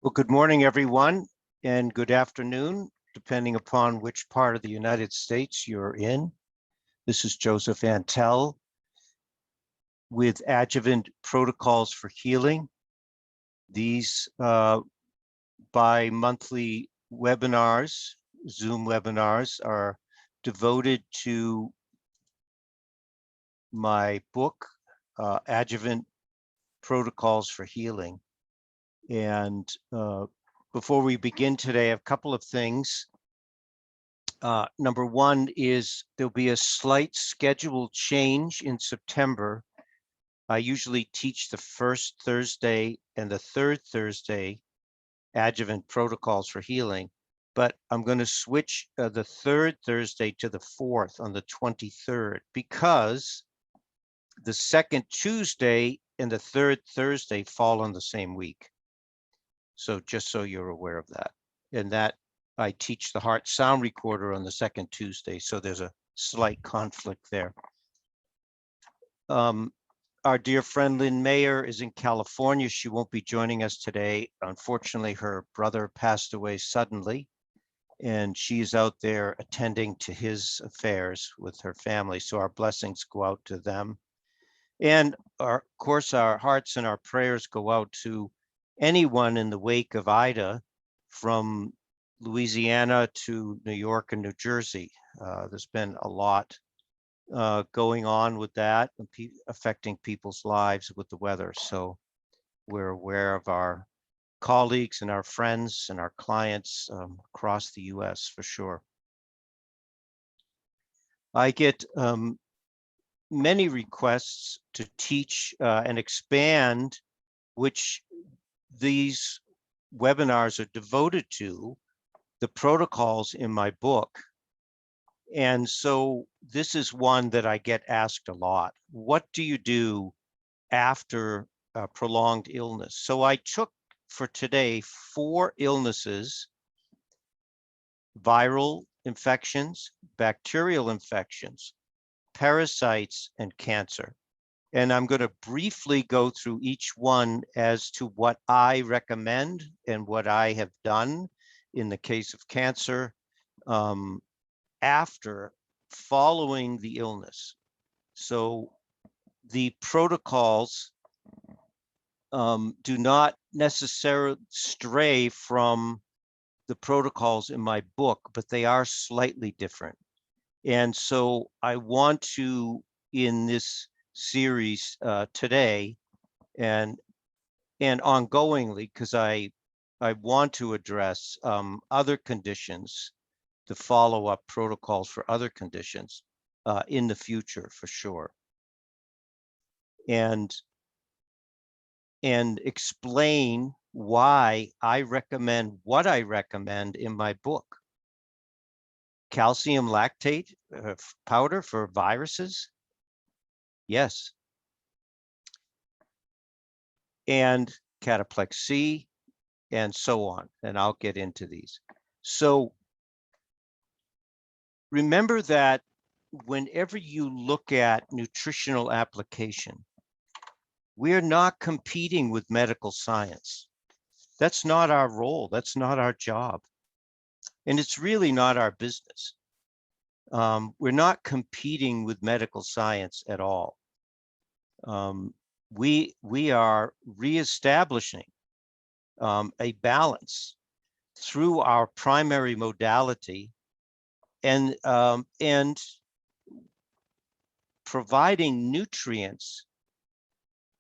Well, good morning, everyone, and good afternoon, depending upon which part of the United States you're in. This is Joseph Antel with Adjuvant Protocols for Healing. These bi-monthly webinars, Zoom webinars, are devoted to my book, Adjuvant Protocols for Healing. And before we begin today, I have a couple of things. Number one is there'll be a slight schedule change in September. I usually teach the first Thursday and the third Thursday adjuvant protocols for healing, but I'm going to switch the third Thursday to the fourth on the 23rd because the second Tuesday and the third Thursday fall on the same week. So just so you're aware of that. And that I teach the heart sound recorder on the second Tuesday, so there's a slight conflict there. Our dear friend Lynn Mayer is in California. She won't be joining us today. Unfortunately, her brother passed away suddenly, and she's out there attending to his affairs with her family. So our blessings go out to them. And of course, our hearts and our prayers go out to anyone in the wake of Ida, from Louisiana to New York and New Jersey. There's been a lot going on with that, and affecting people's lives with the weather. So we're aware of our colleagues and our friends and our clients across the US for sure. I get many requests to teach and expand, which these webinars are devoted to, the protocols in my book. And so this is one that I get asked a lot. What do you do after a prolonged illness? So I took for today 4 illnesses: viral infections, bacterial infections, parasites, and cancer. And I'm going to briefly go through each one as to what I recommend and what I have done in the case of cancer after following the illness. So the protocols do not necessarily stray from the protocols in my book, but they are slightly different. And so I want to, in this series today and ongoingly, because I want to address other conditions, the follow-up protocols for other conditions in the future for sure, and explain why I recommend what I recommend in my book. Calcium lactate powder for viruses, yes, and cataplexy, and so on. And I'll get into these. So remember that whenever you look at nutritional application, we're not competing with medical science. That's not our role. That's not our job. And it's really not our business. We're not competing with medical science at all. We are reestablishing a balance through our primary modality, and providing nutrients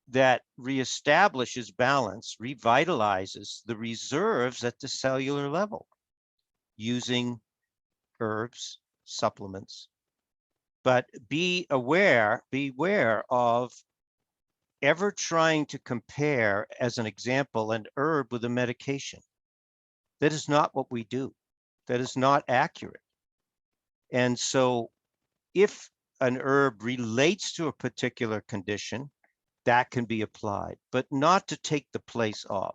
that reestablishes balance, revitalizes the reserves at the cellular level using herbs, supplements. But beware of ever trying to compare, as an example, an herb with a medication. That is not what we do. That is not accurate. And so if an herb relates to a particular condition, that can be applied, but not to take the place of.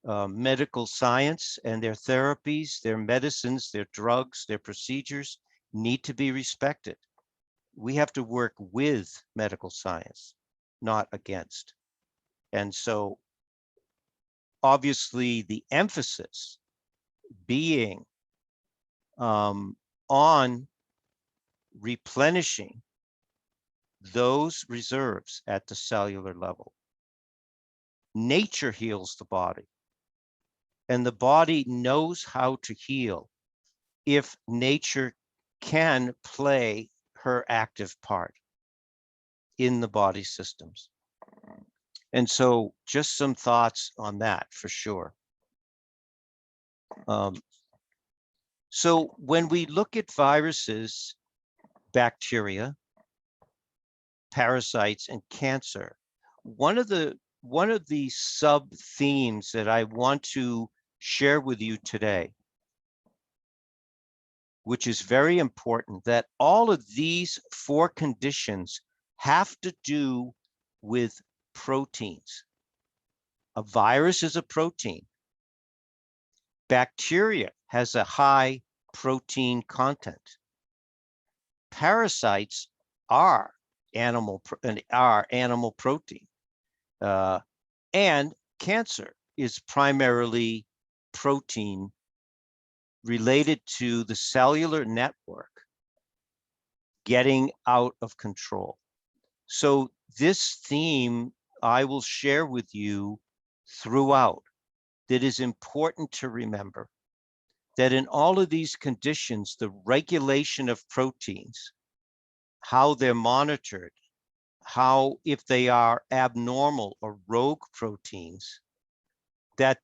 Medical science and their therapies, their medicines, their drugs, their procedures need to be respected. We have to work with medical science, not against. And so obviously the emphasis being on replenishing those reserves at the cellular level. Nature heals the body, and the body knows how to heal if nature can play her active part in the body systems. And so just some thoughts on that for sure. So when we look at viruses, bacteria, parasites, and cancer, one of the sub themes that I want to share with you today, which is very important, that all of these 4 conditions have to do with proteins. A virus is a protein. Bacteria has a high protein content. Parasites are animal protein. And cancer is primarily protein related to the cellular network getting out of control. So this theme I will share with you throughout, that is important to remember, that in all of these conditions, the regulation of proteins, how they're monitored, how if they are abnormal or rogue proteins, that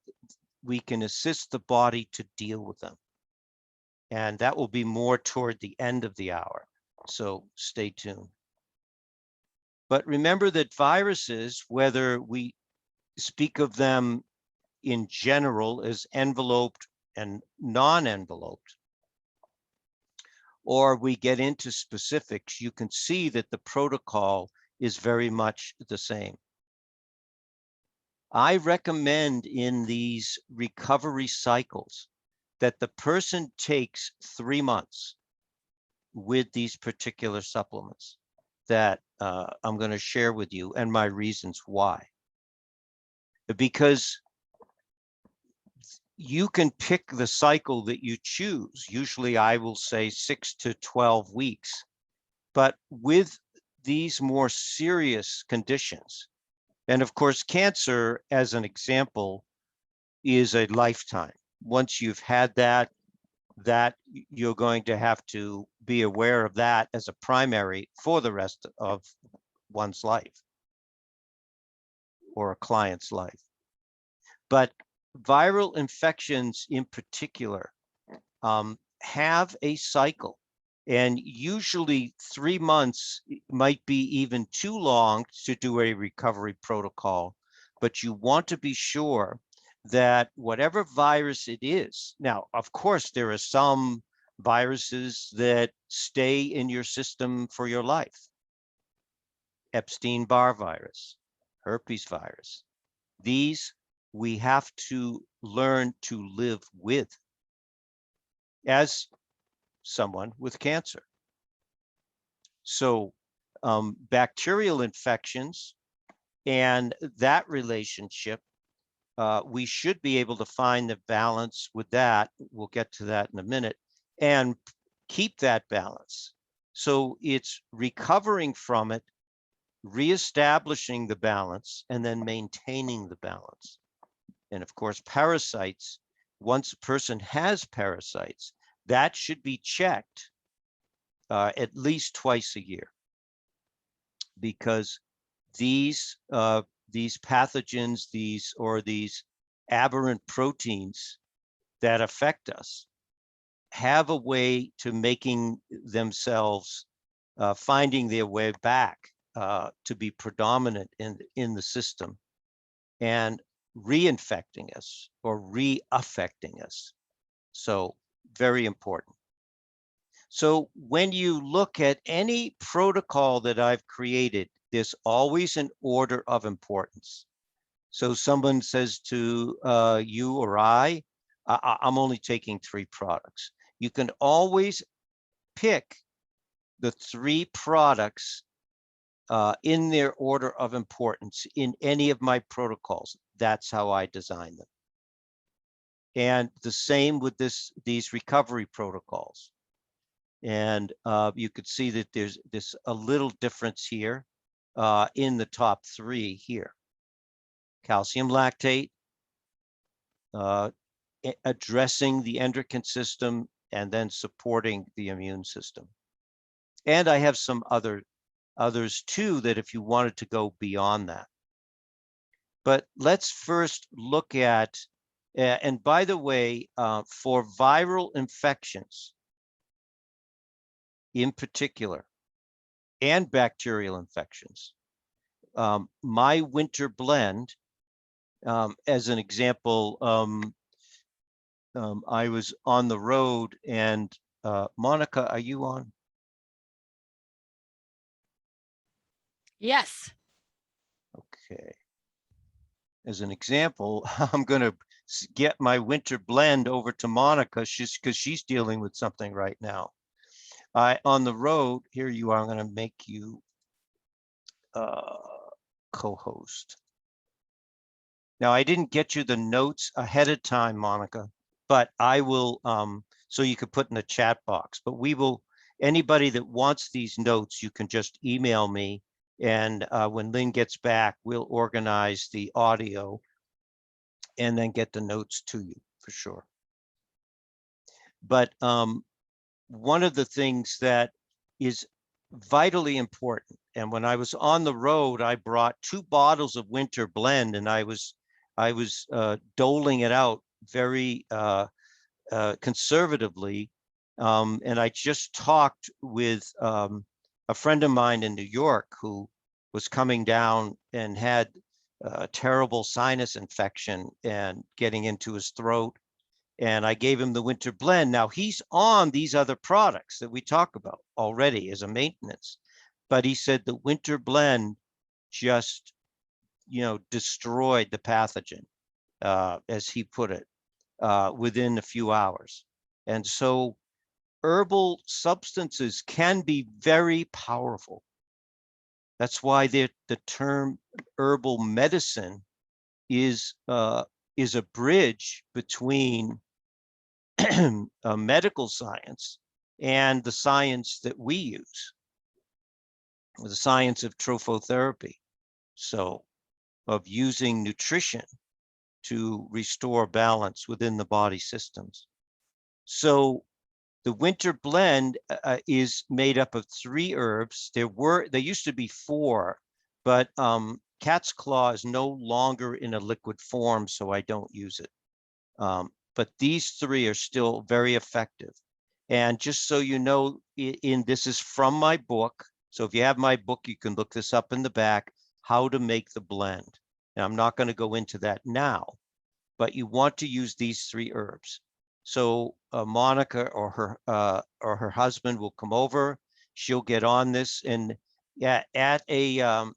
we can assist the body to deal with them. And that will be more toward the end of the hour. So stay tuned. But remember that viruses, whether we speak of them in general as enveloped and non-enveloped, or we get into specifics, you can see that the protocol is very much the same. I recommend in these recovery cycles that the person takes 3 months with these particular supplements that I'm going to share with you, and my reasons why. Because you can pick the cycle that you choose. Usually I will say 6 to 12 weeks. But with these more serious conditions, and of course, cancer, as an example, is a lifetime. Once you've had that you're going to have to be aware of that as a primary for the rest of one's life or a client's life. But viral infections in particular have a cycle, and usually 3 months might be even too long to do a recovery protocol, but you want to be sure that whatever virus it is, now, of course, there are some viruses that stay in your system for your life. Epstein-Barr virus, herpes virus. These we have to learn to live with as someone with cancer. So bacterial infections and that relationship, we should be able to find the balance with that. We'll get to that in a minute, and keep that balance. So it's recovering from it, reestablishing the balance, and then maintaining the balance. And of course, parasites, once a person has parasites, that should be checked at least twice a year, because these pathogens, these aberrant proteins that affect us have a way to making themselves, finding their way back to be predominant in the system and reinfecting us or reaffecting us. So very important. So when you look at any protocol that I've created, there's always an order of importance. So someone says to you or I'm only taking 3 products. You can always pick the 3 products in their order of importance in any of my protocols. that's how I designed them. And the same with these recovery protocols. And you could see that there's a little difference here in the top three here. Calcium lactate, addressing the endocrine system, and then supporting the immune system. And I have some others too, that if you wanted to go beyond that. But let's first look at, and by the way, for viral infections in particular, and bacterial infections, my winter blend, as an example, I was on the road, and Monica, are you on? Yes. Okay. As an example, I'm going to get my winter blend over to Monica, because she's dealing with something right now. On the road, here you are. I'm going to make you co-host. Now, I didn't get you the notes ahead of time, Monica, but I will, so you could put in the chat box. But we will, anybody that wants these notes, you can just email me. And when Lynn gets back, we'll organize the audio and then get the notes to you for sure. But one of the things that is vitally important, and when I was on the road, I brought 2 bottles of winter blend, and I was doling it out very conservatively. And I just talked with a friend of mine in New York who was coming down and had a terrible sinus infection and getting into his throat. And I gave him the winter blend. Now he's on these other products that we talk about already as a maintenance, but he said the winter blend just, destroyed the pathogen, as he put it, within a few hours. And so herbal substances can be very powerful. That's why the term herbal medicine is a bridge between medical science and the science that we use, the science of trophotherapy. So of using nutrition to restore balance within the body systems. So the winter blend is made up of 3 herbs. There used to be 4, but cat's claw is no longer in a liquid form, so I don't use it. But these 3 are still very effective. And just so you know, this is from my book. So if you have my book, you can look this up in the back, how to make the blend. Now, I'm not going to go into that now, but you want to use these 3 herbs. So Monica or her husband will come over. She'll get on this, and in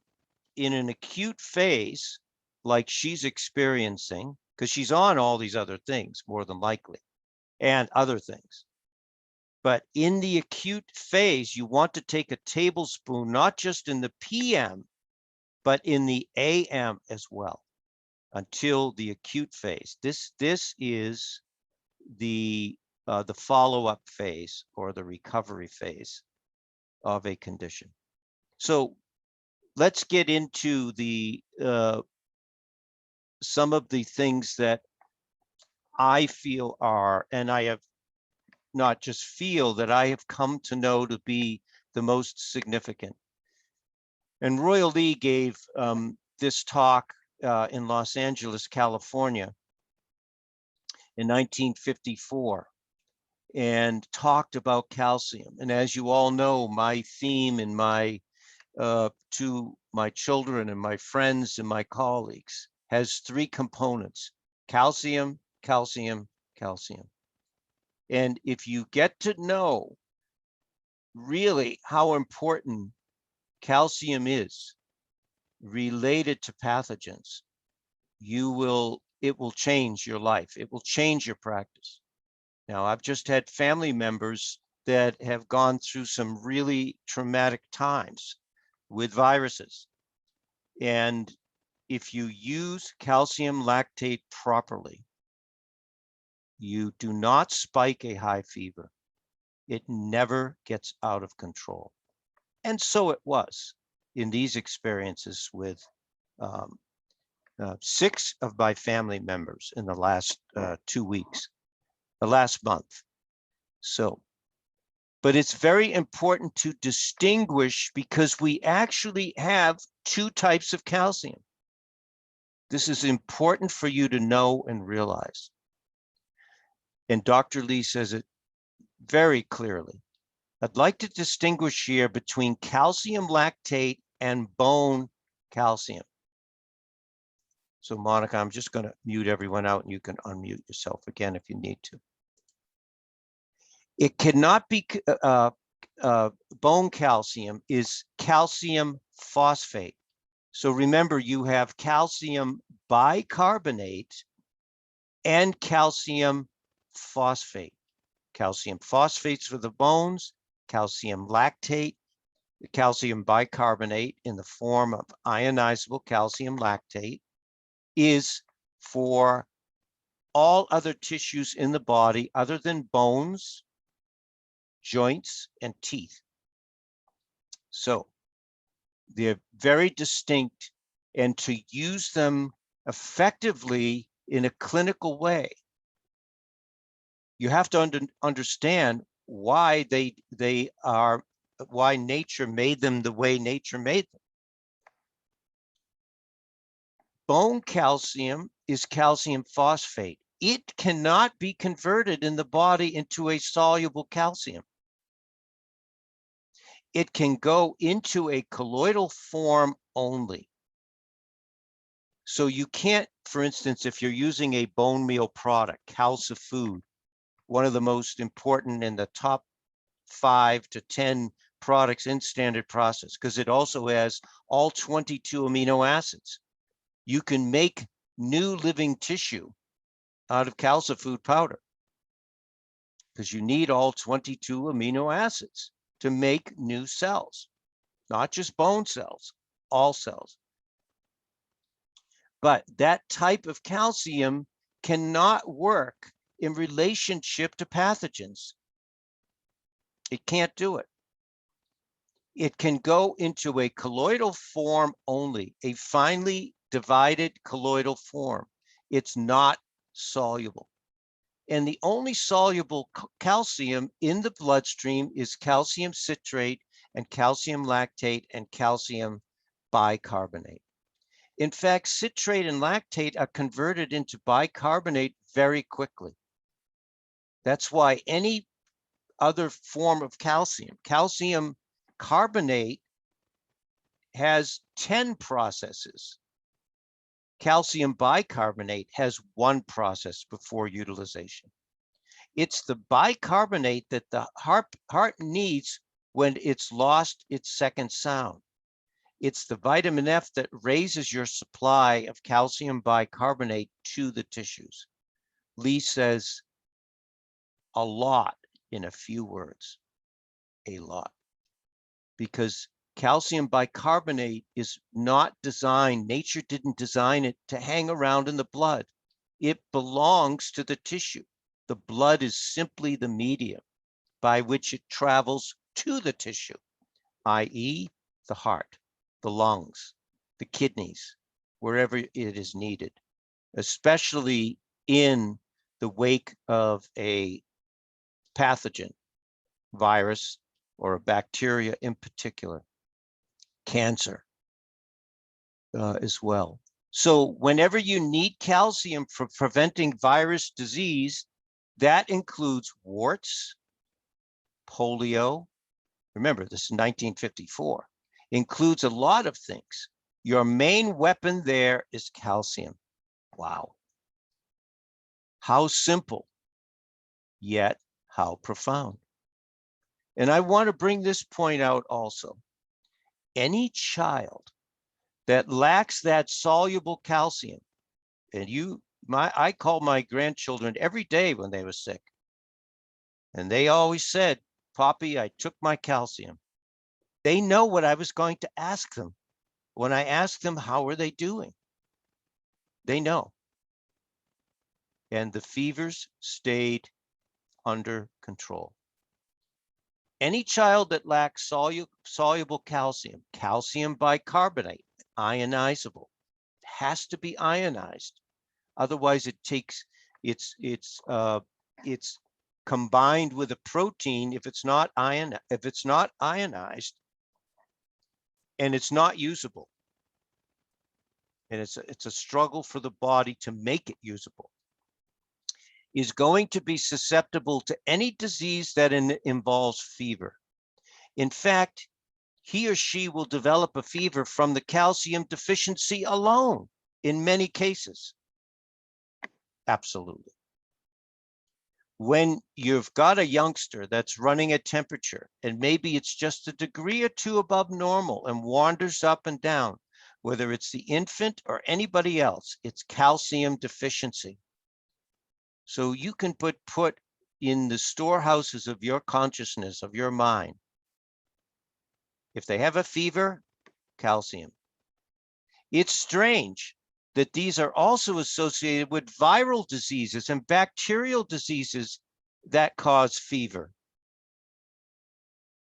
an acute phase like she's experiencing, because she's on all these other things more than likely, and other things. But in the acute phase, you want to take a tablespoon, not just in the PM, but in the AM as well, until the acute phase. This is the follow-up phase or the recovery phase of a condition. So let's get into the some of the things that I feel are, and I have not just feel, that I have come to know to be the most significant. And Royal Lee gave this talk in Los Angeles, California in 1954, and talked about calcium. And as you all know, my theme in my to my children and my friends and my colleagues has 3 components: calcium, calcium, calcium. And if you get to know really how important calcium is related to pathogens, it will change your life. It will change your practice. Now, I've just had family members that have gone through some really traumatic times with viruses. And if you use calcium lactate properly, you do not spike a high fever. It never gets out of control. And so it was in these experiences with 6 of my family members in the last 2 weeks, the last month. So, but it's very important to distinguish because we actually have 2 types of calcium. This is important for you to know and realize. And Dr. Lee says it very clearly. I'd like to distinguish here between calcium lactate and bone calcium. So Monica, I'm just going to mute everyone out and you can unmute yourself again if you need to. It cannot be, bone calcium is calcium phosphate. So remember, you have calcium bicarbonate and calcium phosphate. Calcium phosphates for the bones, calcium lactate, calcium bicarbonate in the form of ionizable calcium lactate is for all other tissues in the body other than bones, joints, and teeth. So they're very distinct, and to use them effectively in a clinical way, you have to understand why why nature made them the way nature made them. Bone calcium is calcium phosphate. It cannot be converted in the body into a soluble calcium. It can go into a colloidal form only. So you can't, for instance, if you're using a bone meal product, Calcifood, one of the most important in the top 5 to 10 products in standard process, because it also has all 22 amino acids. You can make new living tissue out of Calcifood powder because you need all 22 amino acids to make new cells, not just bone cells, all cells. But that type of calcium cannot work in relationship to pathogens. It can't do it. It can go into a colloidal form only, a finely divided colloidal form. It's not soluble. And the only soluble calcium in the bloodstream is calcium citrate and calcium lactate and calcium bicarbonate. In fact, citrate and lactate are converted into bicarbonate very quickly. That's why any other form of calcium carbonate has 10 processes. Calcium bicarbonate has 1 process before utilization. It's the bicarbonate that the heart needs when it's lost its second sound. It's the vitamin F that raises your supply of calcium bicarbonate to the tissues. Lee says a lot in a few words, a lot, because calcium bicarbonate is not designed, nature didn't design it to hang around in the blood. It belongs to the tissue. The blood is simply the medium by which it travels to the tissue, i.e. the heart, the lungs, the kidneys, wherever it is needed, especially in the wake of a pathogen, virus, or a bacteria in particular, cancer as well. So whenever you need calcium for preventing virus disease, that includes warts, polio. Remember, this is 1954. Includes a lot of things. Your main weapon there is calcium. Wow. How simple, yet how profound. And I want to bring this point out also. Any child that lacks that soluble calcium, and I call my grandchildren every day when they were sick, and they always said, "Poppy, I took my calcium." They know what I was going to ask them when I asked them, how are they doing? They know. And the fevers stayed under control. Any child that lacks soluble calcium, calcium bicarbonate, ionizable, has to be ionized. Otherwise, it's combined with a protein if it's not ionized, and it's not usable. And it's a struggle for the body to make it usable. Is going to be susceptible to any disease that involves fever. In fact, he or she will develop a fever from the calcium deficiency alone in many cases. Absolutely. When you've got a youngster that's running a temperature, and maybe it's just a degree or two above normal and wanders up and down, whether it's the infant or anybody else, it's calcium deficiency. So you can put in the storehouses of your consciousness, of your mind, if they have a fever, calcium. It's strange that these are also associated with viral diseases and bacterial diseases that cause fever.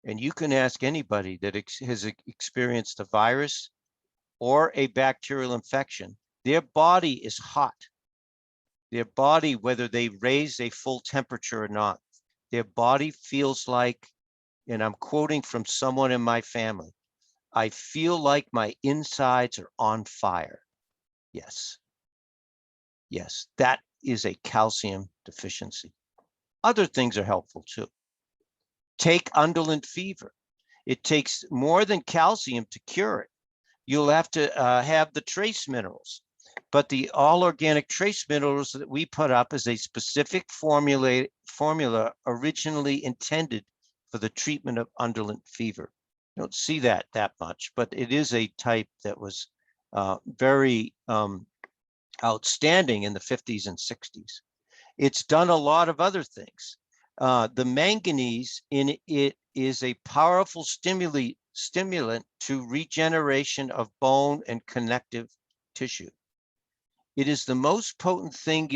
And you can ask anybody that has experienced a virus or a bacterial infection, their body is hot. Their body, whether they raise a full temperature or not, their body feels like, and I'm quoting from someone in my family, I feel like my insides are on fire. Yes. Yes, that is a calcium deficiency. Other things are helpful too. Take undulant fever. It takes more than calcium to cure it. You'll have to have the trace minerals. But the all organic trace minerals that we put up is a specific formula originally intended for the treatment of undulant fever. You don't see that much, but it is a type that was very outstanding in the 50s and 60s. It's done a lot of other things. The manganese in it is a powerful stimulant to regeneration of bone and connective tissue. It is the most potent thing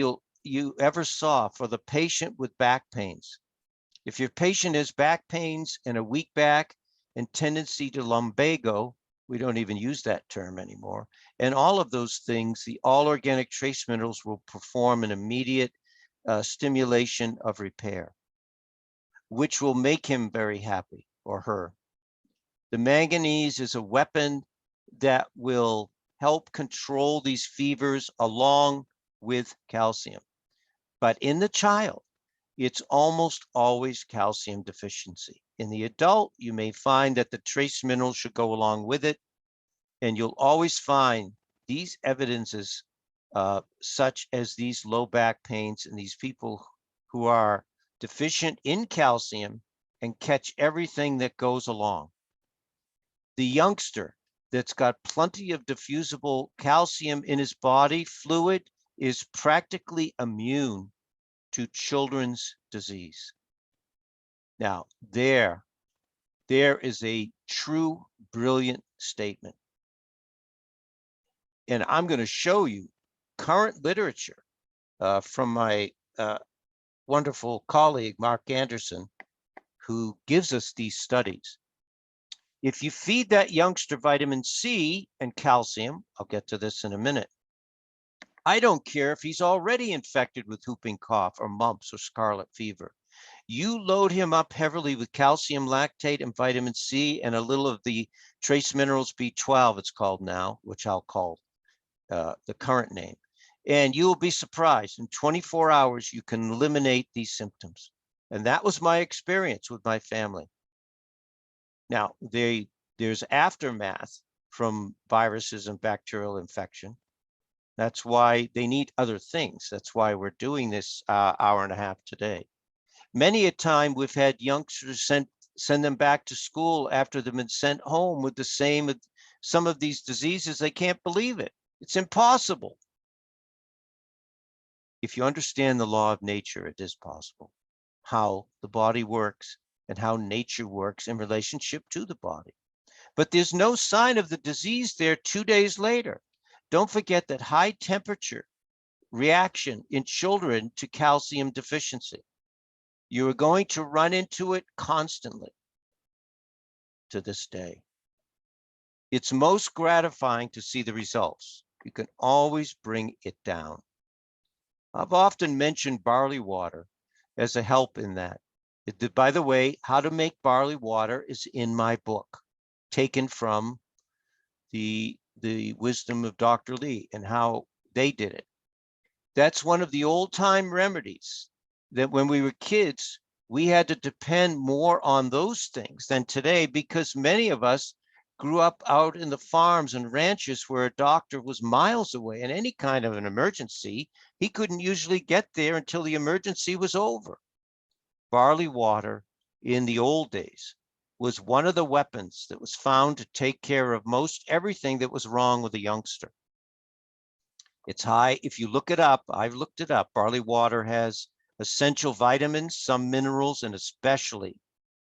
you ever saw for the patient with back pains. If your patient has back pains and a weak back and tendency to lumbago, we don't even use that term anymore, and all of those things, the all organic trace minerals will perform an immediate stimulation of repair, which will make him very happy, or her. The manganese is a weapon that will help control these fevers along with calcium. But in the child, it's almost always calcium deficiency. In the adult, you may find that the trace minerals should go along with it, and you'll always find these evidences such as these low back pains and these people who are deficient in calcium and catch everything that goes along. The youngster that's got plenty of diffusible calcium in his body fluid is practically immune to children's disease. Now, there is a true brilliant statement. And I'm going to show you current literature from my wonderful colleague, Mark Anderson, who gives us these studies. If you feed that youngster vitamin C and calcium, I'll get to this in a minute, I don't care if he's already infected with whooping cough or mumps or scarlet fever. You load him up heavily with calcium lactate and vitamin C and a little of the trace minerals B12, it's called now, which I'll call the current name. And you will be surprised. In 24 hours, you can eliminate these symptoms. And that was my experience with my family. Now, there's aftermath from viruses and bacterial infection. That's why they need other things. That's why we're doing this hour and a half today. Many a time we've had youngsters send them back to school after they've been sent home with some of these diseases. They can't believe it. It's impossible. If you understand the law of nature, it is possible. How the body works and how nature works in relationship to the body. But there's no sign of the disease there 2 days later. Don't forget that high temperature reaction in children to calcium deficiency. You are going to run into it constantly to this day. It's most gratifying to see the results. You can always bring it down. I've often mentioned barley water as a help in that. By the way, how to make barley water is in my book, taken from the wisdom of Dr. Lee and how they did it. That's one of the old-time remedies that when we were kids, we had to depend more on those things than today, because many of us grew up out in the farms and ranches where a doctor was miles away, and any kind of an emergency, he couldn't usually get there until the emergency was over. Barley water in the old days was one of the weapons that was found to take care of most everything that was wrong with a youngster. It's high. If you look it up, I've looked it up. Barley water has essential vitamins, some minerals, and especially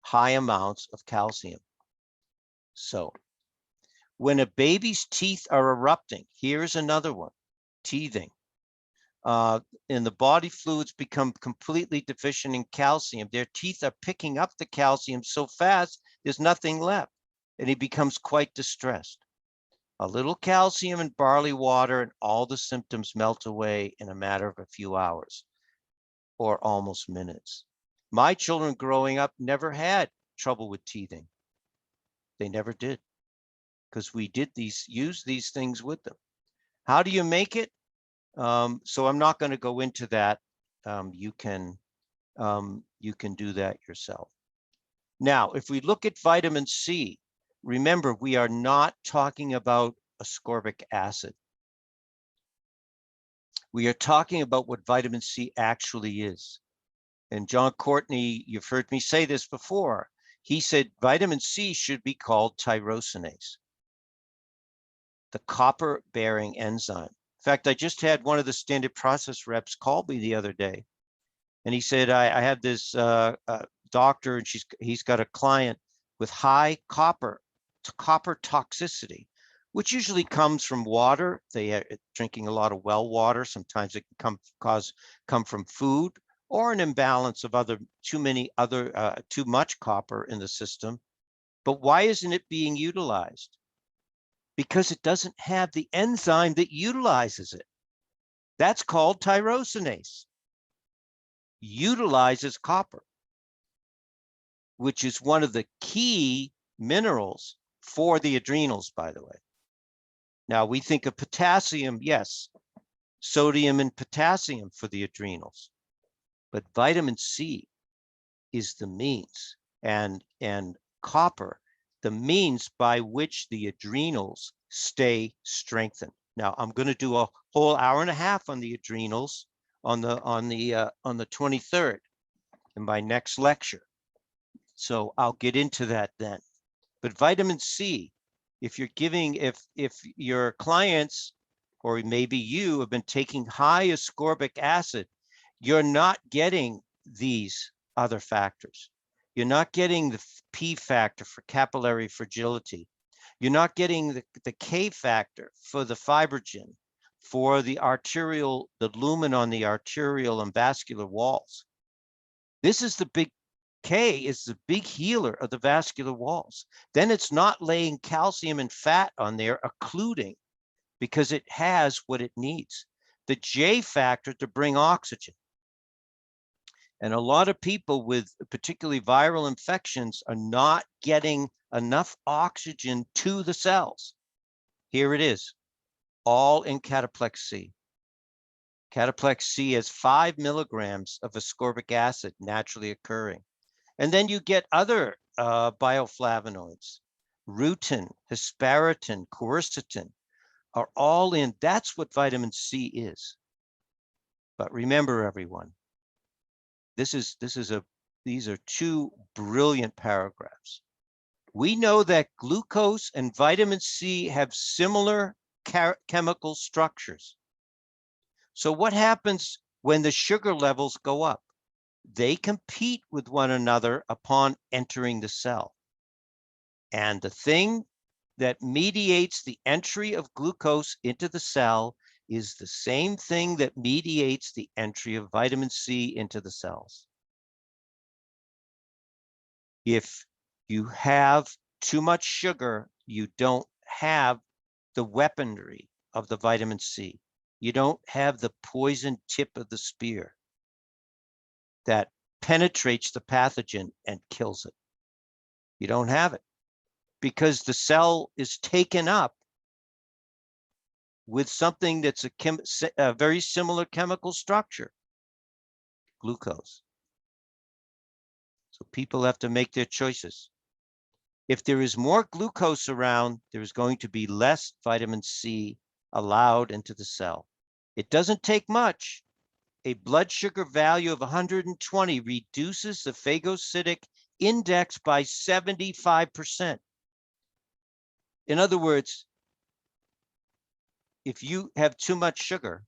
high amounts of calcium. So when a baby's teeth are erupting, here's another one, teething. And the body fluids become completely deficient in calcium. Their teeth are picking up the calcium so fast, there's nothing left, and he becomes quite distressed. A little calcium in barley water and all the symptoms melt away in a matter of a few hours or almost minutes. My children growing up never had trouble with teething. They never did, because we did use these things with them. How do you make it? So I'm not going to go into that. You can do that yourself. Now, if we look at vitamin C, remember, we are not talking about ascorbic acid. We are talking about what vitamin C actually is. And John Courtney, you've heard me say this before. He said vitamin C should be called tyrosinase, the copper-bearing enzyme. In fact, I just had one of the standard process reps call me the other day, and he said, I have this doctor, and he's got a client with high copper toxicity, which usually comes from water. They are drinking a lot of well water. Sometimes it can come from food, or an imbalance of too much copper in the system. But why isn't it being utilized? Because it doesn't have the enzyme that utilizes it. That's called tyrosinase. Utilizes copper, which is one of the key minerals for the adrenals, by the way. Now we think of potassium, yes, sodium and potassium for the adrenals, but vitamin C is the means, and copper, the means by which the adrenals stay strengthened. Now I'm going to do a whole hour and a half on the adrenals on the 23rd in my next lecture. So I'll get into that then. But vitamin C, if your clients, or maybe you, have been taking high ascorbic acid, you're not getting these other factors. You're not getting the P factor for capillary fragility. You're not getting the K factor for the fibrogen, for the lumen on the arterial and vascular walls. This is the big K is the big healer of the vascular walls. Then it's not laying calcium and fat on there, occluding, because it has what it needs. The J factor to bring oxygen. And a lot of people with particularly viral infections are not getting enough oxygen to the cells. Here it is, all in Cataplex C. Cataplex C has 5 milligrams of ascorbic acid naturally occurring. And then you get other bioflavonoids, rutin, hesperetin, quercetin are all in. That's what vitamin C is. But remember, everyone, these are two brilliant paragraphs. We know that glucose and vitamin C have similar chemical structures. So what happens when the sugar levels go up? They compete with one another upon entering the cell. And the thing that mediates the entry of glucose into the cell is the same thing that mediates the entry of vitamin C into the cells. If you have too much sugar, you don't have the weaponry of the vitamin C. You don't have the poison tip of the spear that penetrates the pathogen and kills it. You don't have it because the cell is taken up with something that's a very similar chemical structure, glucose. So people have to make their choices. If there is more glucose around, there is going to be less vitamin C allowed into the cell. It doesn't take much. A blood sugar value of 120 reduces the phagocytic index by 75%. In other words, if you have too much sugar,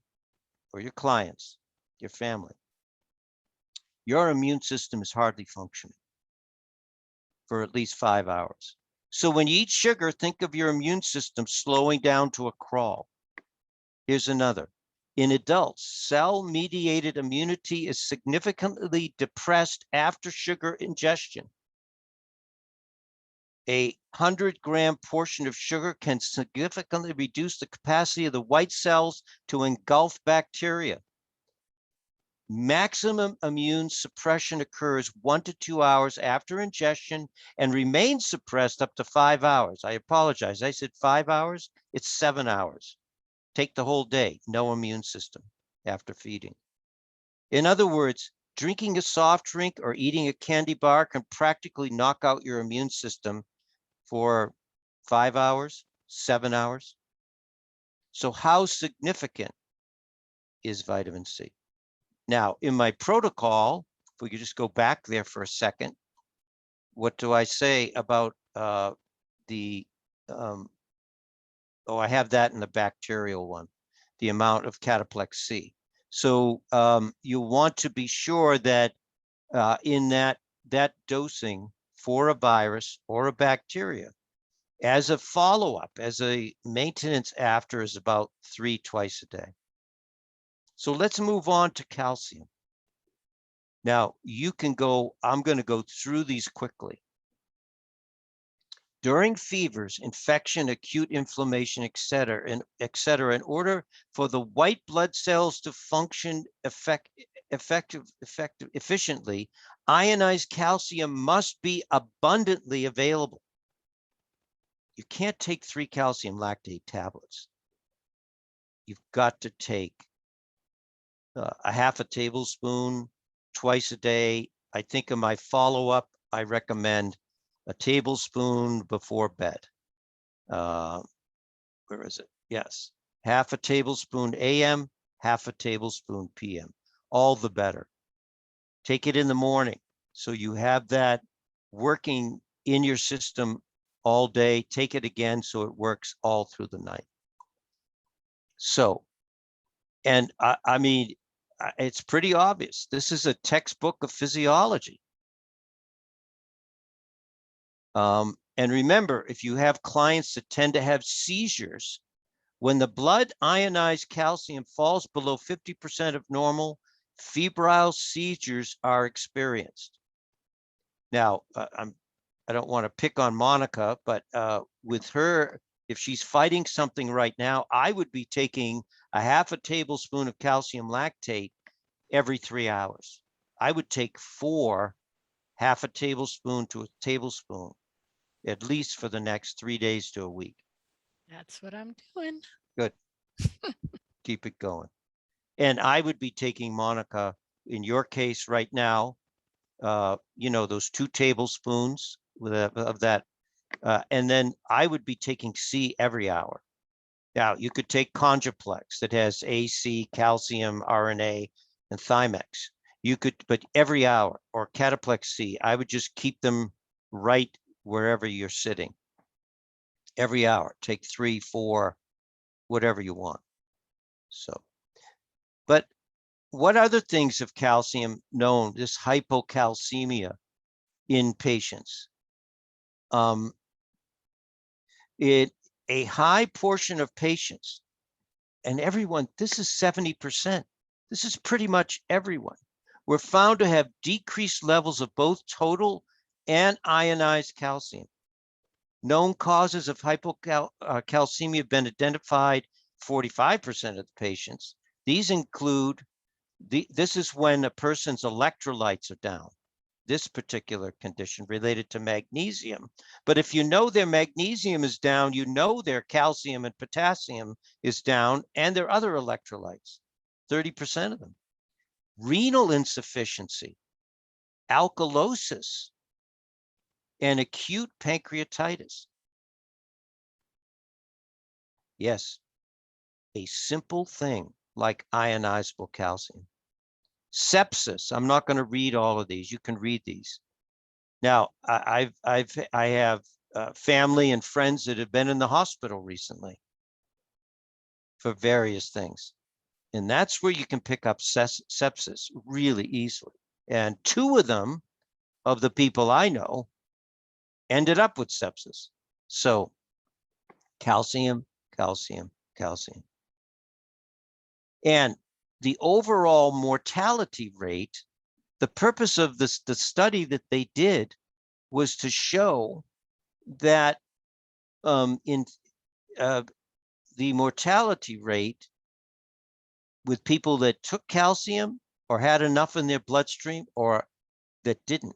or your clients, your family, your immune system is hardly functioning for at least 5 hours. So when you eat sugar, think of your immune system slowing down to a crawl. Here's another. In adults, cell-mediated immunity is significantly depressed after sugar ingestion. A 100-gram portion of sugar can significantly reduce the capacity of the white cells to engulf bacteria. Maximum immune suppression occurs 1 to 2 hours after ingestion and remains suppressed up to 5 hours. I apologize. I said 5 hours. It's 7 hours. Take the whole day. No immune system after feeding. In other words, drinking a soft drink or eating a candy bar can practically knock out your immune system for 5 hours, 7 hours. So how significant is vitamin C? Now, in my protocol, if we could just go back there for a second, what do I say about I have that in the bacterial one, the amount of cataplex C. So you want to be sure that in that dosing for a virus or a bacteria, as a follow-up, as a maintenance after, is about 3 twice a day. So let's move on to calcium. Now, you can go, I'm going to go through these quickly. During fevers, infection, acute inflammation, et cetera, in order for the white blood cells to function efficiently, ionized calcium must be abundantly available. You can't take 3 calcium lactate tablets. You've got to take a half a tablespoon twice a day. I think in my follow-up, I recommend a tablespoon before bed. Where is it? Yes, half a tablespoon AM, half a tablespoon PM. All the better. Take it in the morning so you have that working in your system all day. Take it again so it works all through the night. So, and I mean, it's pretty obvious. This is a textbook of physiology. And remember, if you have clients that tend to have seizures, when the blood ionized calcium falls below 50% of normal, febrile seizures are experienced. Now, I don't want to pick on Monica, but with her, if she's fighting something right now, I would be taking a half a tablespoon of calcium lactate every 3 hours. I would take 4, half a tablespoon to a tablespoon, at least for the next 3 days to a week. That's what I'm doing. Good. Keep it going. And I would be taking, Monica, in your case right now, you know, those 2 tablespoons of that. And then I would be taking C every hour. Now, you could take Conjuplex that has AC, calcium, RNA, and Thymex. You could, but every hour, or Cataplex C, I would just keep them right wherever you're sitting. Every hour, take 3, 4, whatever you want. So, but what other things of calcium known, this hypocalcemia in patients? A high portion of patients, and everyone, this is 70%. This is pretty much everyone, were found to have decreased levels of both total and ionized calcium. Known causes of hypocalcemia have been identified 45% of the patients. These include, this is when a person's electrolytes are down, this particular condition related to magnesium. But if you know their magnesium is down, you know their calcium and potassium is down and their other electrolytes, 30% of them. Renal insufficiency, alkalosis, and acute pancreatitis. Yes, a simple thing like ionizable calcium. Sepsis, I'm not going to read all of these. You can read these. Now, I have family and friends that have been in the hospital recently for various things. And that's where you can pick up sepsis really easily. And 2 of them, of the people I know, ended up with sepsis. So calcium, calcium, calcium. And the overall mortality rate, the purpose of the study that they did was to show that the mortality rate with people that took calcium or had enough in their bloodstream or that didn't.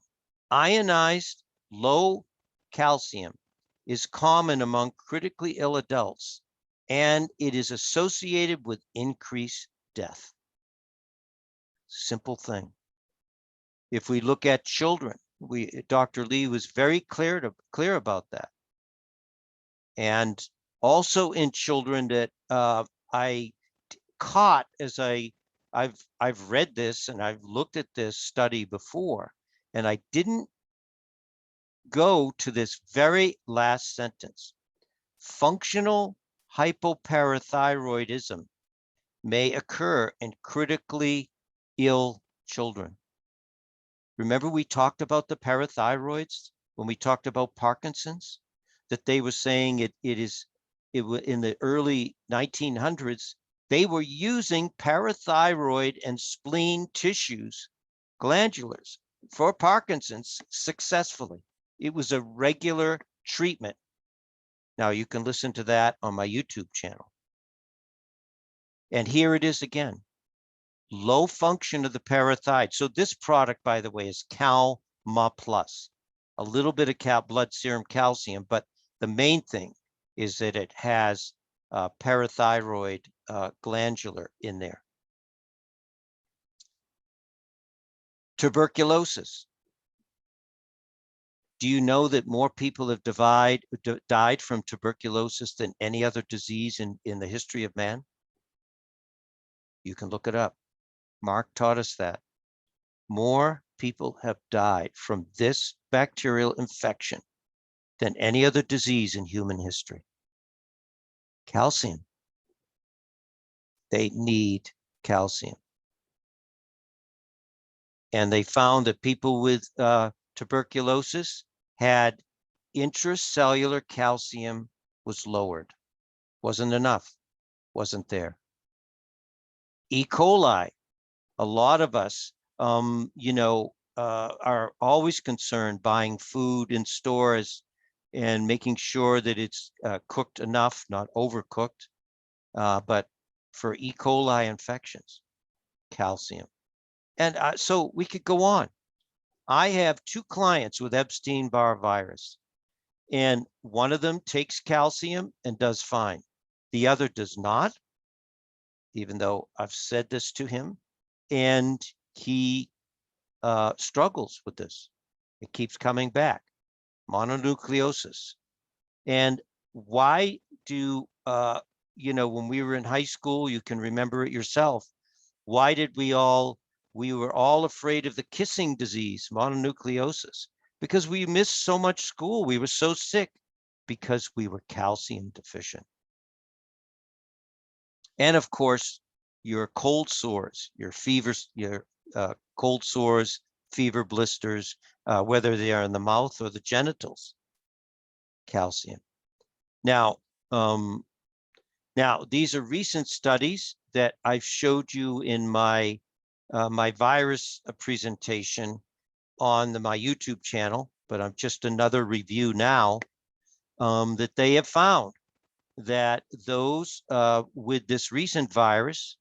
Ionized low calcium is common among critically ill adults, and it is associated with increased death. Simple thing. If we look at children, Dr. Lee was very clear about that. And also in children that I caught as I've read this and I've looked at this study before, and I didn't go to this very last sentence. Functional hypoparathyroidism may occur in critically ill children. Remember we talked about the parathyroids when we talked about Parkinson's, that they were saying it in the early 1900s, they were using parathyroid and spleen tissues, glandulars, for Parkinson's successfully. It was a regular treatment. Now you can listen to that on my YouTube channel. And here it is again. Low function of the parathyroid. So this product, by the way, is Calma Plus. A little bit of blood serum calcium, but the main thing is that it has parathyroid glandular in there. Tuberculosis. Do you know that more people have died from tuberculosis than any other disease in the history of man? You can look it up. Mark taught us that. More people have died from this bacterial infection than any other disease in human history. Calcium. They need calcium. And they found that people with tuberculosis had intracellular calcium was lowered. Wasn't enough. Wasn't there. E. coli. A lot of us, are always concerned buying food in stores and making sure that it's cooked enough, not overcooked. But for E. coli infections, calcium. And so we could go on. I have 2 clients with Epstein-Barr virus, and one of them takes calcium and does fine. The other does not, even though I've said this to him, and he struggles with this. It keeps coming back. Mononucleosis. And why do, when we were in high school, you can remember it yourself. Why did we were all afraid of the kissing disease, mononucleosis, because we missed so much school. We were so sick because we were calcium deficient. And of course, your cold sores, your fevers, your cold sores, fever blisters, whether they are in the mouth or the genitals, calcium. Now, now these are recent studies that I've showed you in my my virus presentation on my YouTube channel, but I'm just another review now, that they have found that those with this recent virus,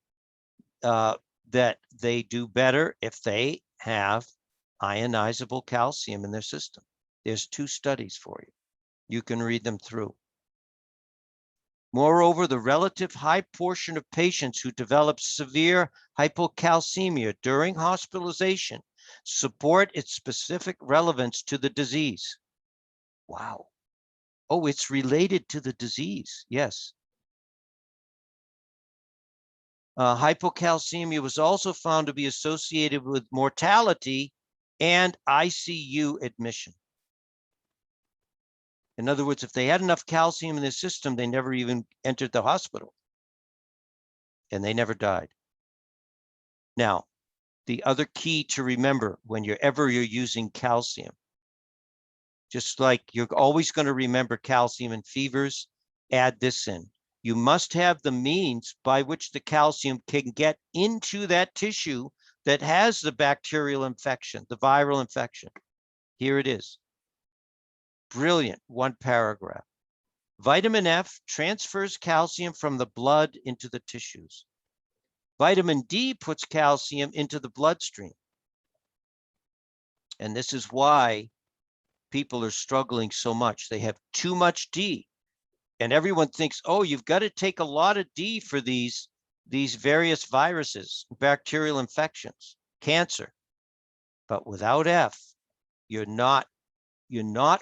that they do better if they have ionizable calcium in their system. There's 2 studies for you. You can read them through. Moreover, the relative high portion of patients who develop severe hypocalcemia during hospitalization support its specific relevance to the disease. Wow. Oh, it's related to the disease. Yes. Hypocalcemia was also found to be associated with mortality and ICU admission. In other words, if they had enough calcium in their system, they never even entered the hospital and they never died. Now, the other key to remember when you're using calcium, just like you're always going to remember calcium in fevers, add this in. You must have the means by which the calcium can get into that tissue that has the bacterial infection, the viral infection. Here it is. Brilliant, 1 paragraph. Vitamin F transfers calcium from the blood into the tissues. Vitamin D puts calcium into the bloodstream. And this is why people are struggling so much. They have too much D. And everyone thinks, oh, you've got to take a lot of D for these various viruses, bacterial infections, cancer. But without F, you're not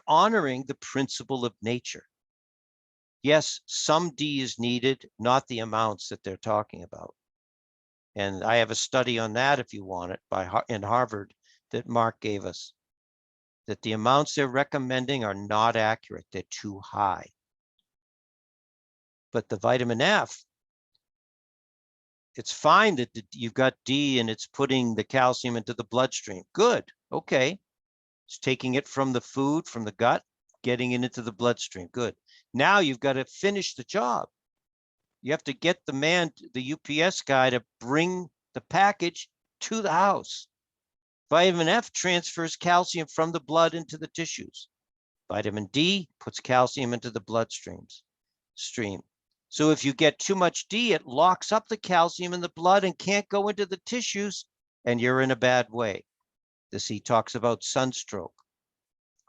honoring the principle of nature. Yes, some D is needed, not the amounts that they're talking about. And I have a study on that if you want it in Harvard that Mark gave us, that the amounts they're recommending are not accurate. They're too high. But the vitamin F, it's fine that you've got D and it's putting the calcium into the bloodstream. Good. Okay. It's taking it from the food, from the gut, getting it into the bloodstream. Good. Now you've got to finish the job. You have to get the UPS guy, to bring the package to the house. Vitamin F transfers calcium from the blood into the tissues. Vitamin D puts calcium into the bloodstream. So if you get too much D, it locks up the calcium in the blood and can't go into the tissues, and you're in a bad way. He talks about sunstroke.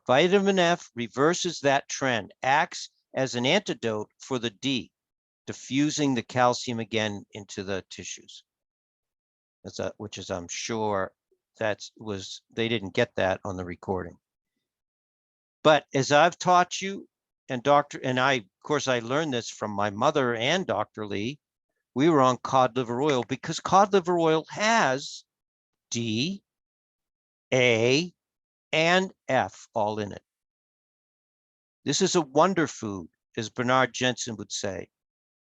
Vitamin F reverses that trend, acts as an antidote for the D, diffusing the calcium again into the tissues. Which is, I'm sure they didn't get that on the recording. But as I've taught you, and of course, I learned this from my mother and Dr. Lee, we were on cod liver oil because cod liver oil has D, A, and F all in it. This is a wonder food, as Bernard Jensen would say.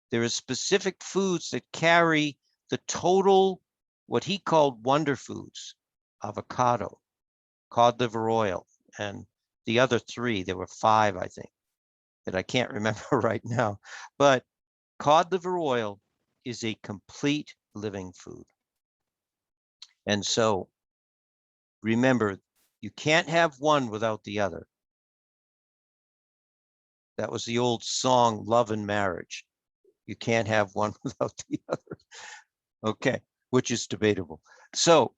There are specific foods that carry the total, what he called wonder foods: avocado, cod liver oil, and the other 3, there were 5, I think, that I can't remember right now. But cod liver oil is a complete living food. And so remember, you can't have one without the other. That was the old song, Love and Marriage. You can't have one without the other. Okay, which is debatable. So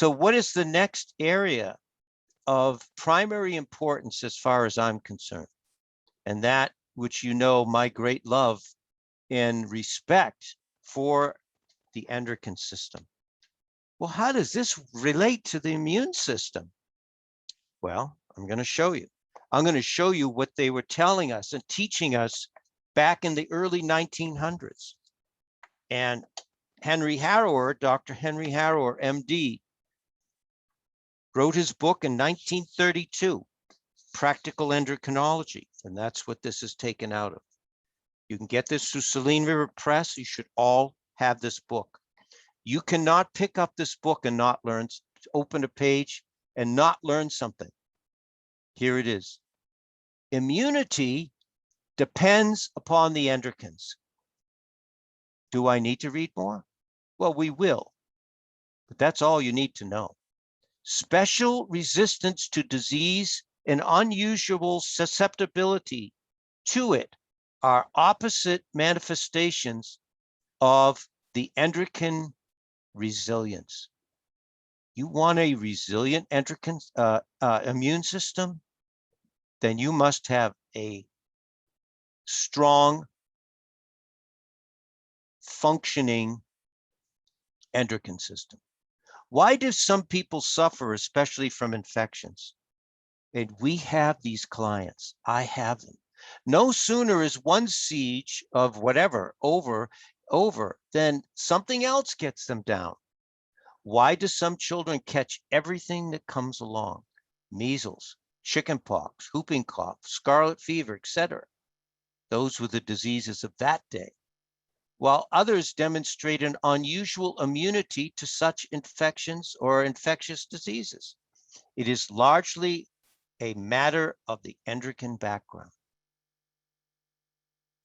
what is the next area of primary importance as far as I'm concerned? And that which my great love and respect for the endocrine system. Well, how does this relate to the immune system? Well, I'm going to show you. I'm going to show you what they were telling us and teaching us back in the early 1900s. And Henry Harrower, Dr. Henry Harrower, MD, wrote his book in 1932, Practical Endocrinology, and that's what this is taken out of. You can get this through Saline River Press. You should all have this book. You cannot pick up this book and not learn, open a page and not learn something. Here it is. Immunity depends upon the endocrines. Do I need to read more? Well, we will, but that's all you need to know. Special resistance to disease and unusual susceptibility to it are opposite manifestations of the endocrine resilience. You want a resilient endocrine immune system, then you must have a strong, functioning endocrine system. Why do some people suffer, especially from infections? And we have these clients. I have them. No sooner is one siege of whatever over than something else gets them down. Why do some children catch everything that comes along? Measles, chickenpox, whooping cough, scarlet fever, etc. Those were the diseases of that day, while others demonstrate an unusual immunity to such infections or infectious diseases. It is largely a matter of the endocrine background.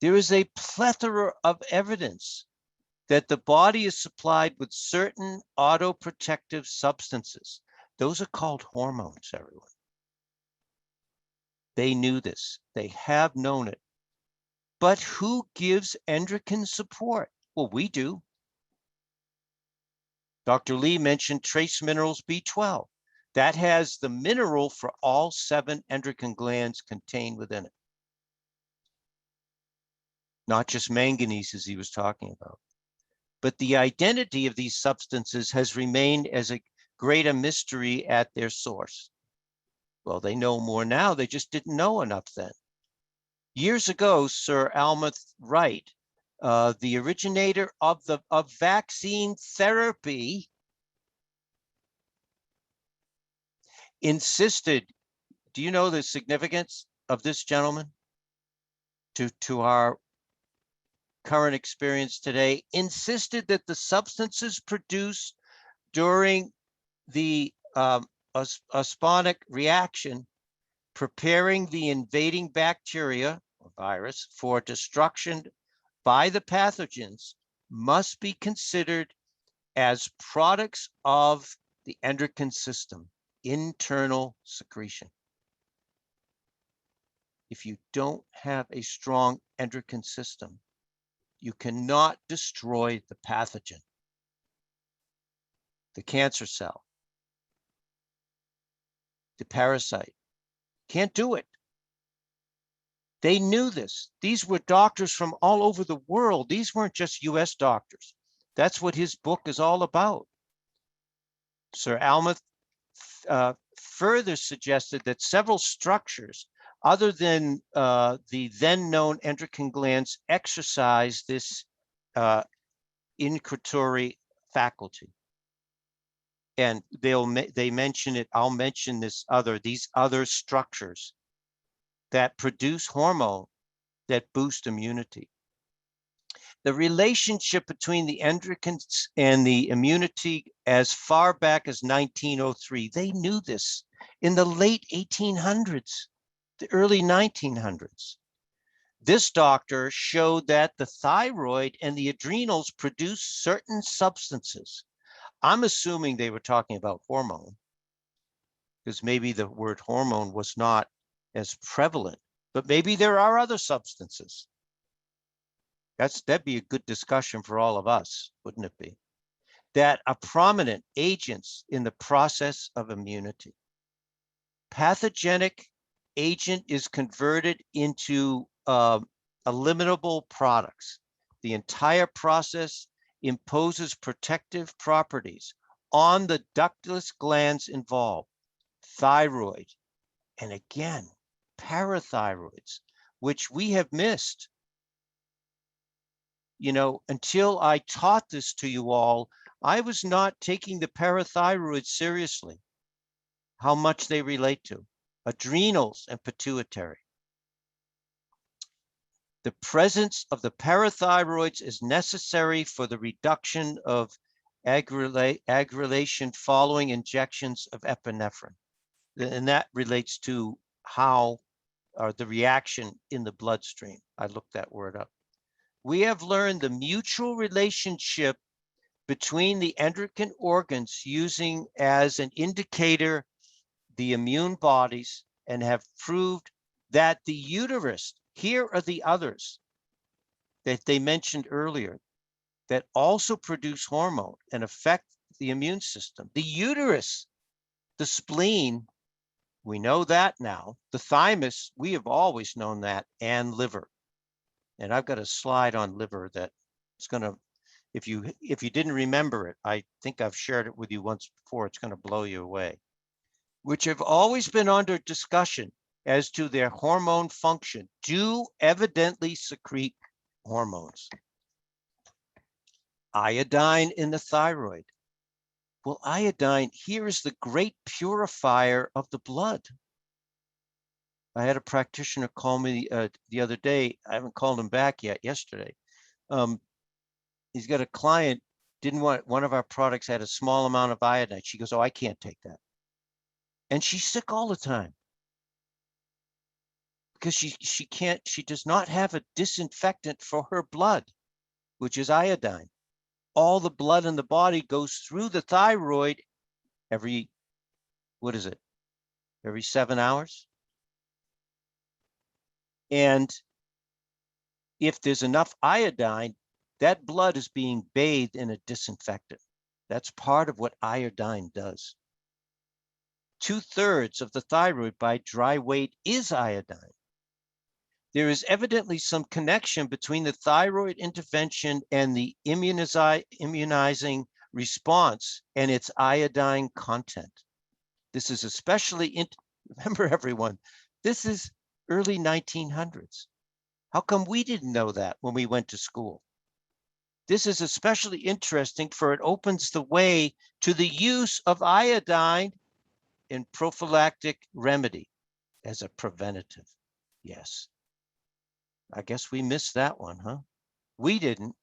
There is a plethora of evidence that the body is supplied with certain autoprotective substances. Those are called hormones, everyone. They knew this. They have known it. But who gives endocrine support? Well, we do. Dr. Lee mentioned trace minerals B12. That has the mineral for all 7 endocrine glands contained within it. Not just manganese, as he was talking about. But the identity of these substances has remained as a great a mystery at their source. Well, they know more now. They just didn't know enough then. Years ago, Sir Almouth Wright, the originator of vaccine therapy, insisted. Do you know the significance of this gentleman to our current experience today? Insisted that the substances produced during the osmotic reaction, preparing the invading bacteria or virus for destruction by the pathogens, must be considered as products of the endocrine system, internal secretion. If you don't have a strong endocrine system, you cannot destroy the pathogen, the cancer cell, the parasite. Can't do it. They knew this. These were doctors from all over the world. These weren't just US doctors. That's what his book is all about. Sir Almouth further suggested that several structures other than the then known endocrine glands exercise this incretory faculty. And they mention it. I'll mention these other structures that produce hormone that boost immunity. The relationship between the endocrines and the immunity as far back as 1903, they knew this in the late 1800s, the early 1900s. This doctor showed that the thyroid and the adrenals produce certain substances. I'm assuming they were talking about hormone, because maybe the word hormone was not as prevalent, but maybe there are other substances. That'd be a good discussion for all of us, wouldn't it be? That are prominent agents in the process of immunity. Pathogenic agent is converted into eliminable products. The entire process imposes protective properties on the ductless glands involved, thyroid, and again, parathyroids, which we have missed. You know, until I taught this to you all, I was not taking the parathyroid seriously, how much they relate to adrenals and pituitary. The presence of the parathyroids is necessary for the reduction of aggravation following injections of epinephrine. And that relates to how or the reaction in the bloodstream. I looked that word up. We have learned the mutual relationship between the endocrine organs using as an indicator the immune bodies, and have proved that the uterus, here are the others that they mentioned earlier, that also produce hormone and affect the immune system. The uterus, the spleen, we know that now. The thymus, we have always known that, and liver. And I've got a slide on liver that it's going to, if you didn't remember it, I think I've shared it with you once before. It's going to blow you away. Which have always been under discussion as to their hormone function, do evidently secrete hormones. Iodine in the thyroid. Well, iodine here is the great purifier of the blood. I had a practitioner call me the other day. I haven't called him back yet, yesterday. He's got a client, didn't want, one of our products had a small amount of iodine. She goes, oh, I can't take that. And she's sick all the time. Because she does not have a disinfectant for her blood, which is iodine. All the blood in the body goes through the thyroid every, what is it? Every 7 hours. And if there's enough iodine, that blood is being bathed in a disinfectant. That's part of what iodine does. 2/3 of the thyroid by dry weight is iodine. There is evidently some connection between the thyroid intervention and the immunizing response and its iodine content. This is especially, remember everyone, this is early 1900s. How come we didn't know that when we went to school? This is especially interesting for it opens the way to the use of iodine in prophylactic remedy as a preventative. Yes. I guess we missed that one, huh? We didn't.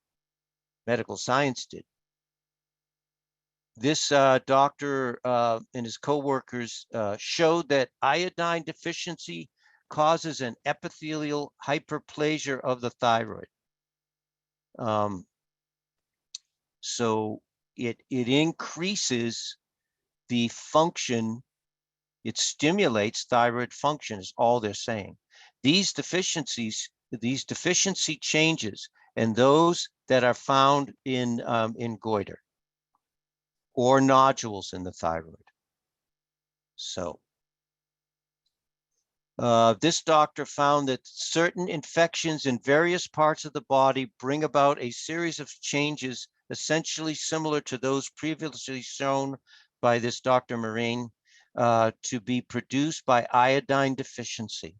Medical science did. This doctor and his co-workers showed that iodine deficiency causes an epithelial hyperplasia of the thyroid. So it increases the function, it stimulates thyroid function is all they're saying. These deficiency changes and those that are found in goiter or nodules in the thyroid. So this doctor found that certain infections in various parts of the body bring about a series of changes essentially similar to those previously shown by this Dr. Marine to be produced by iodine deficiency,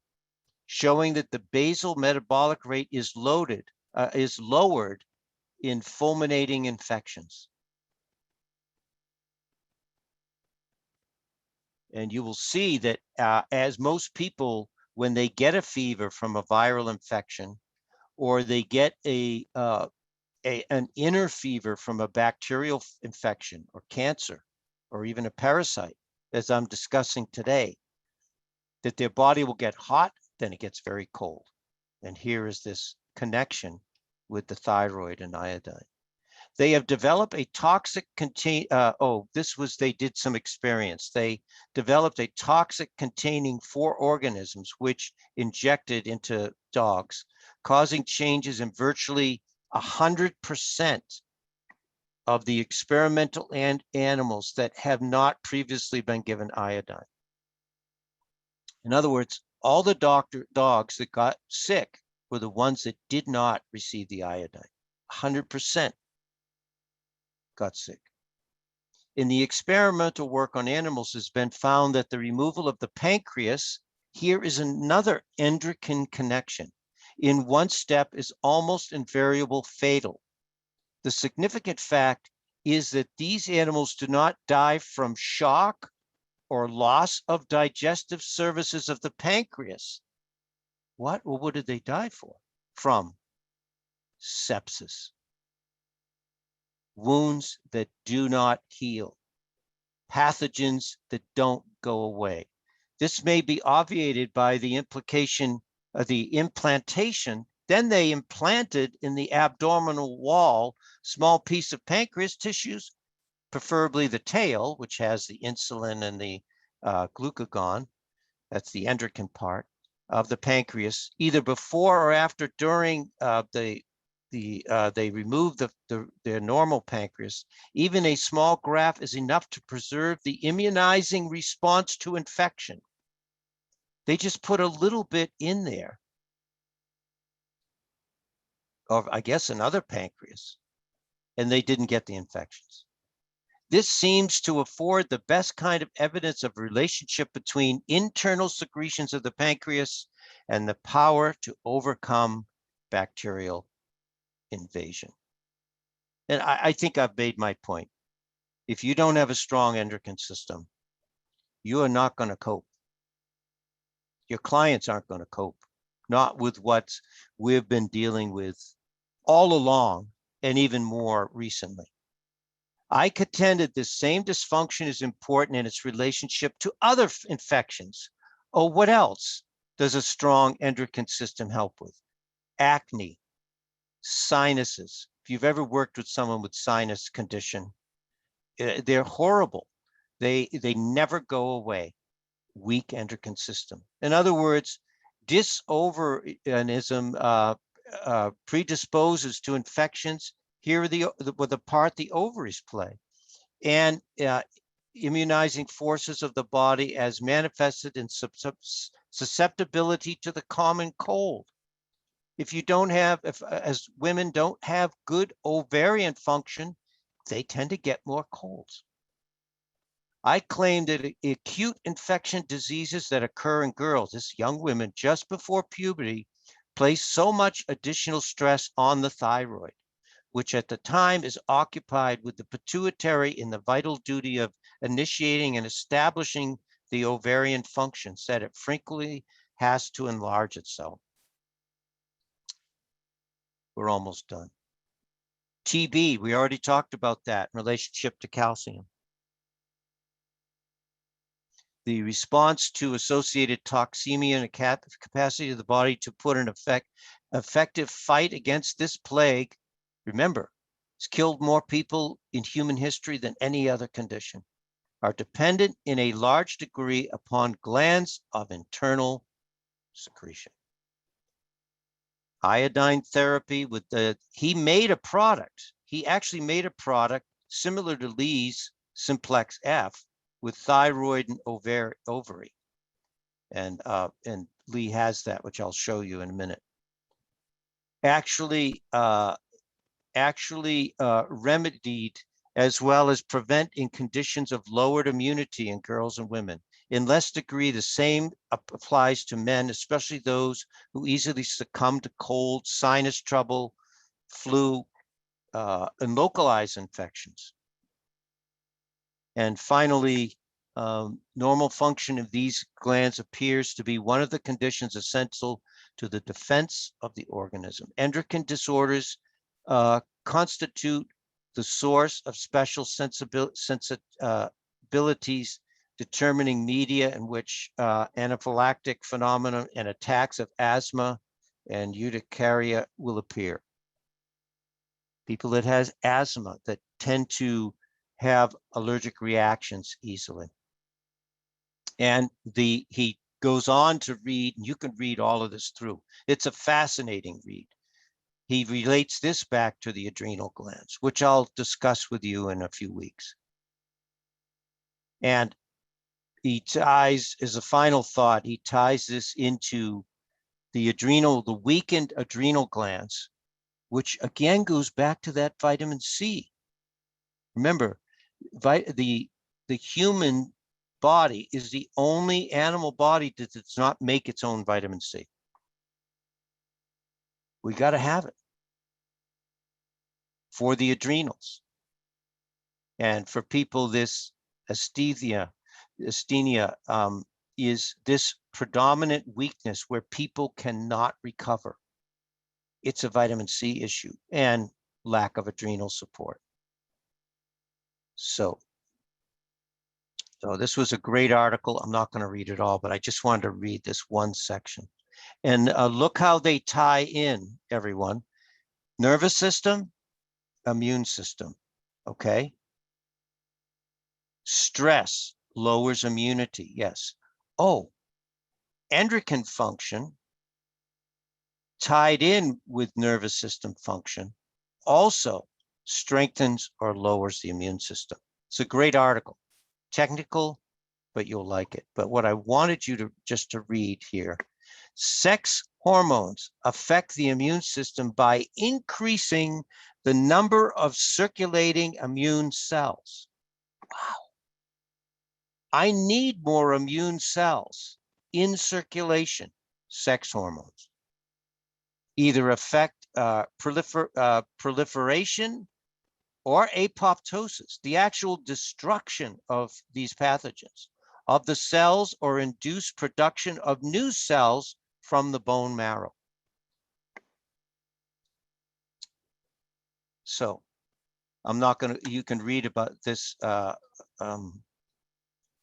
showing that the basal metabolic rate is lowered in fulminating infections. And you will see that as most people, when they get a fever from a viral infection, or they get an inner fever from a bacterial infection or cancer, or even a parasite, as I'm discussing today, that their body will get hot, then it gets very cold. And here is this connection with the thyroid and iodine. They have developed a toxic they did some experiments. They developed a toxic containing 4 organisms which injected into dogs, causing changes in virtually 100% of the experimental animals that have not previously been given iodine. In other words, all the dogs that got sick were the ones that did not receive the iodine. 100% got sick. In the experimental work on animals, has been found that the removal of the pancreas, here is another endocrine connection, in one step is almost invariable fatal. The significant fact is that these animals do not die from shock or loss of digestive services of the pancreas. What? Well, what did they die from? Sepsis. Wounds that do not heal. Pathogens that don't go away. This may be obviated by the implantation. Then they implanted in the abdominal wall small piece of pancreas tissues, preferably the tail, which has the insulin and the glucagon. That's the endocrine part of the pancreas, either before or after during they remove their normal pancreas. Even a small graft is enough to preserve the immunizing response to infection. They just put a little bit in there, or I guess another pancreas, and they didn't get the infections. This seems to afford the best kind of evidence of relationship between internal secretions of the pancreas and the power to overcome bacterial invasion. And I think I've made my point. If you don't have a strong endocrine system, you are not going to cope. Your clients aren't going to cope, not with what we've been dealing with all along and even more recently. I contended this same dysfunction is important in its relationship to other infections. Oh, what else does a strong endocrine system help with? Acne, sinuses. If you've ever worked with someone with sinus condition, they're horrible. They never go away. Weak endocrine system. In other words, dysoverianism predisposes to infections. Here are the part the ovaries play, and immunizing forces of the body as manifested in susceptibility to the common cold. If you don't have, as women don't have good ovarian function, they tend to get more colds. I claim that acute infection diseases that occur in girls, this young women just before puberty, place so much additional stress on the thyroid, which at the time is occupied with the pituitary in the vital duty of initiating and establishing the ovarian functions, that it frequently has to enlarge itself. We're almost done. TB, we already talked about that in relationship to calcium. The response to associated toxemia and a capacity of the body to put an effective fight against this plague, remember, it's killed more people in human history than any other condition, are dependent in a large degree upon glands of internal secretion. Iodine therapy he made a product. He actually made a product similar to Lee's Simplex F with thyroid and ovary. And Lee has that, which I'll show you in a minute. Actually remedied as well as prevent in conditions of lowered immunity in girls and women. In less degree, the same applies to men, especially those who easily succumb to cold, sinus trouble, flu, and localized infections. And finally, normal function of these glands appears to be one of the conditions essential to the defense of the organism. Endocrine disorders constitute the source of special sensibilities determining media in which anaphylactic phenomena and attacks of asthma and urticaria will appear. People that has asthma that tend to have allergic reactions easily. And he goes on to read, and you can read all of this through. It's a fascinating read. He relates this back to the adrenal glands, which I'll discuss with you in a few weeks. And he ties, as a final thought, he ties this into the weakened adrenal glands, which again goes back to that vitamin C. Remember, the human body is the only animal body that does not make its own vitamin C. We got to have it for the adrenals. And for people, this asthenia is this predominant weakness where people cannot recover. It's a vitamin C issue and lack of adrenal support. So So this was a great article. I'm not going to read it all, but I just wanted to read this one section. And look how they tie in, everyone. Nervous system, immune system, okay? Stress lowers immunity, yes. Oh, endocrine function tied in with nervous system function also strengthens or lowers the immune system. It's a great article. Technical, but you'll like it. But what I wanted you to just to read here, sex hormones affect the immune system by increasing the number of circulating immune cells. Wow. I need more immune cells in circulation. Sex hormones either affect proliferation or apoptosis, the actual destruction of these pathogens, of the cells, or induce production of new cells from the bone marrow. So I'm not going to, you can read about this.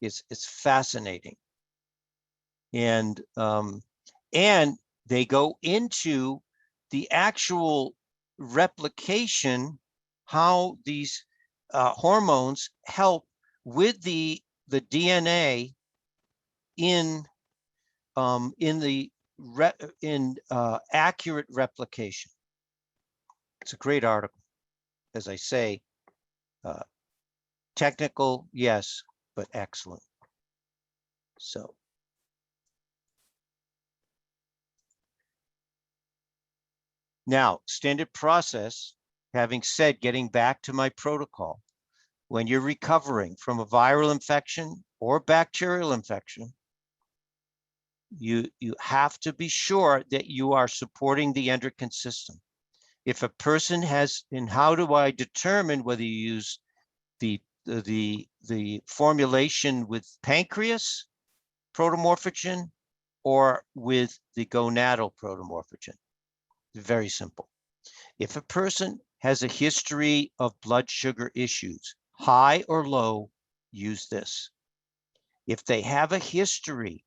It's fascinating. And they go into the actual replication, how these hormones help with the DNA in accurate replication. It's a great article, as I say. Technical, yes, but excellent. So now, standard process, having said, getting back to my protocol, when you're recovering from a viral infection or bacterial infection, you have to be sure that you are supporting the endocrine system. If a person has, and how do I determine whether you use the formulation with pancreas protomorphogen or with the gonadal protomorphogen? Very simple. If a person has a history of blood sugar issues, high or low, use this. If they have a history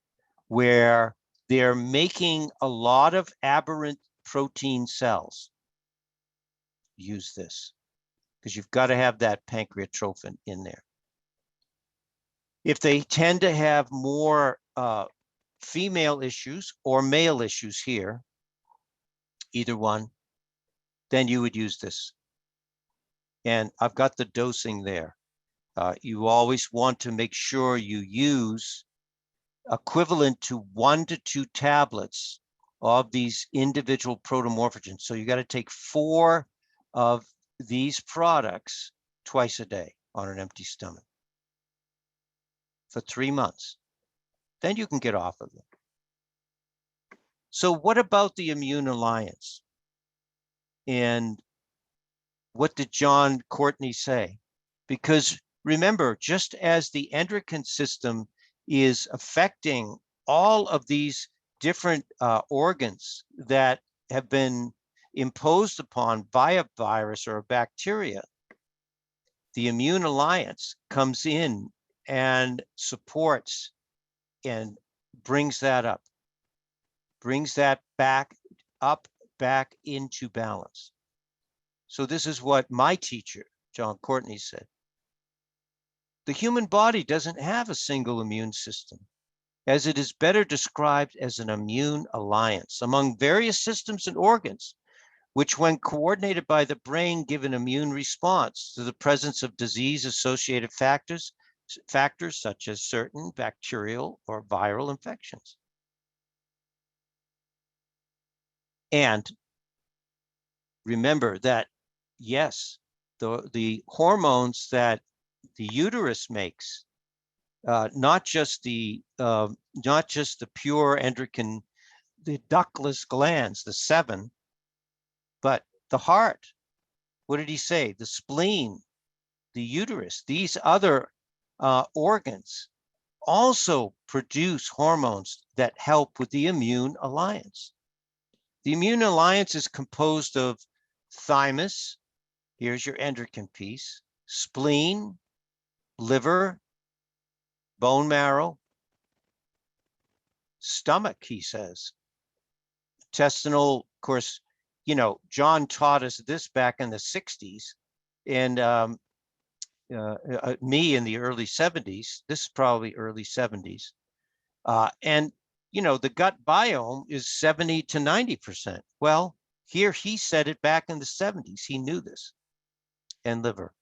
where they're making a lot of aberrant protein cells, use this, because you've got to have that pancreatrophin in there. If they tend to have more female issues or male issues here, either one, then you would use this. And I've got the dosing there. You always want to make sure you use equivalent to 1 to 2 tablets of these individual protomorphogens. So you got to take 4 of these products twice a day on an empty stomach for 3 months. Then you can get off of them. So what about the immune alliance? And what did John Courtney say? Because remember, just as the endocrine system is affecting all of these different organs that have been imposed upon by a virus or a bacteria, the immune alliance comes in and supports and brings that up, brings that back into balance. So this is what my teacher, John Courtney, said. The human body doesn't have a single immune system, as it is better described as an immune alliance among various systems and organs, which when coordinated by the brain give an immune response to the presence of disease-associated factors such as certain bacterial or viral infections. And remember that, yes, the hormones that the uterus makes, not just the pure endocrine, the ductless glands, the 7, but the heart. What did he say? The spleen, the uterus, these other organs also produce hormones that help with the immune alliance. The immune alliance is composed of thymus, here's your endocrine piece, spleen, liver, bone marrow, stomach, he says. Intestinal, of course, you know, John taught us this back in the 60s, and me in the early 70s. This is probably early 70s. And, you know, the gut biome is 70 to 90%. Well, here he said it back in the 70s. He knew this. And liver.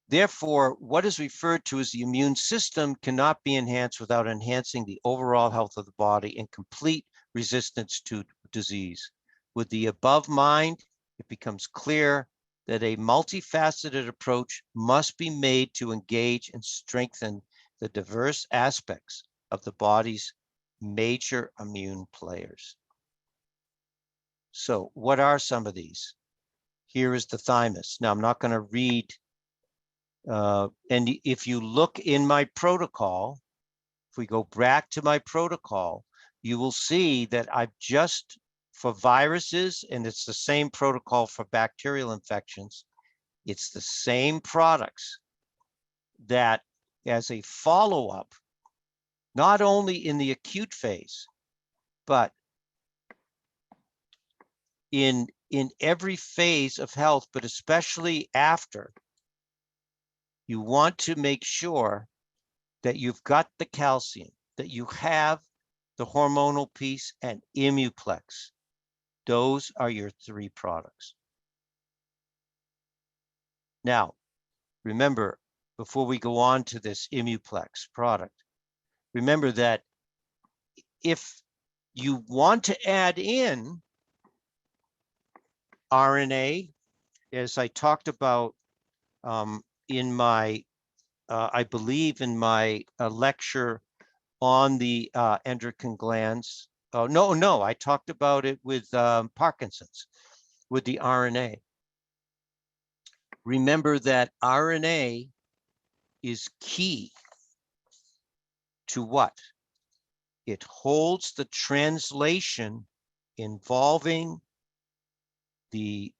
Therefore, what is referred to as the immune system cannot be enhanced without enhancing the overall health of the body and complete resistance to disease. With the above mind, it becomes clear that a multifaceted approach must be made to engage and strengthen the diverse aspects of the body's major immune players. So what are some of these? Here is the thymus. Now, I'm not going to read, and if you look in my protocol, if we go back to my protocol, you will see that I've just, for viruses, and it's the same protocol for bacterial infections, it's the same products that as a follow-up, not only in the acute phase, but in every phase of health, but especially after, you want to make sure that you've got the calcium, that you have the hormonal piece and Imuplex. Those are your three products. Now, remember, before we go on to this Imuplex product, remember that if you want to add in RNA, as I talked about in my, I believe in my lecture on the endocrine glands. Oh, no, I talked about it with Parkinson's, with the RNA. Remember that RNA is key to what? It holds the translation involving the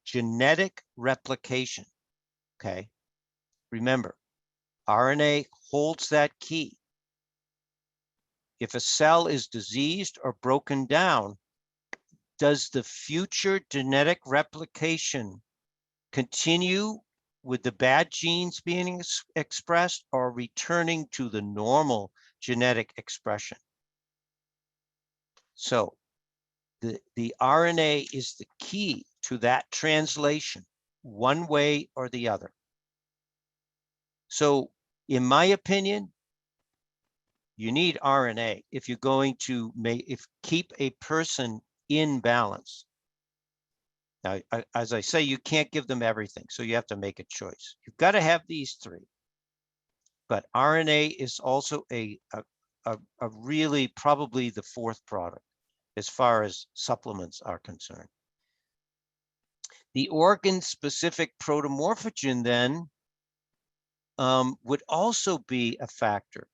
genetic replication, okay? Remember, RNA holds that key. If a cell is diseased or broken down, does the future genetic replication continue with the bad genes being expressed or returning to the normal genetic expression? So the RNA is the key to that translation, one way or the other. So in my opinion, you need RNA if you're going to keep a person in balance. Now, as I say, you can't give them everything, so you have to make a choice. You've got to have these three. But RNA is also a really probably the fourth product as far as supplements are concerned. The organ-specific protomorphogen then would also be a factor,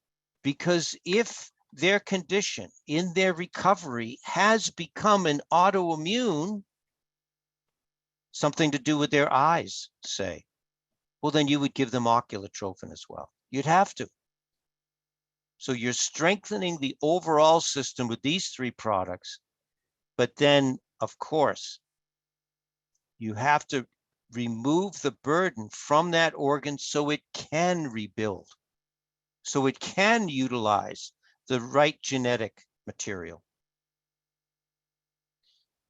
because if their condition in their recovery has become an autoimmune, something to do with their eyes, say, well, then you would give them oculotrophin as well. You'd have to. So you're strengthening the overall system with these three products, but then, of course, you have to remove the burden from that organ so it can rebuild, so it can utilize the right genetic material.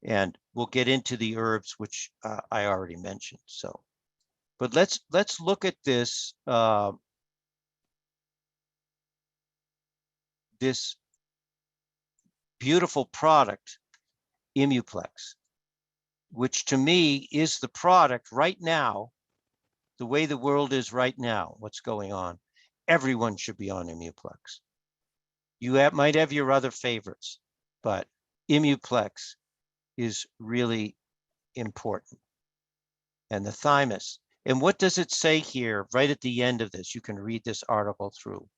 And we'll get into the herbs, which I already mentioned. So, but let's look at this this beautiful product, Imuplex, which to me is the product right now, the way the world is right now, what's going on. Everyone should be on Imuplex. You might have your other favorites, but Imuplex is really important. And the thymus. And what does it say here right at the end of this? You can read this article through.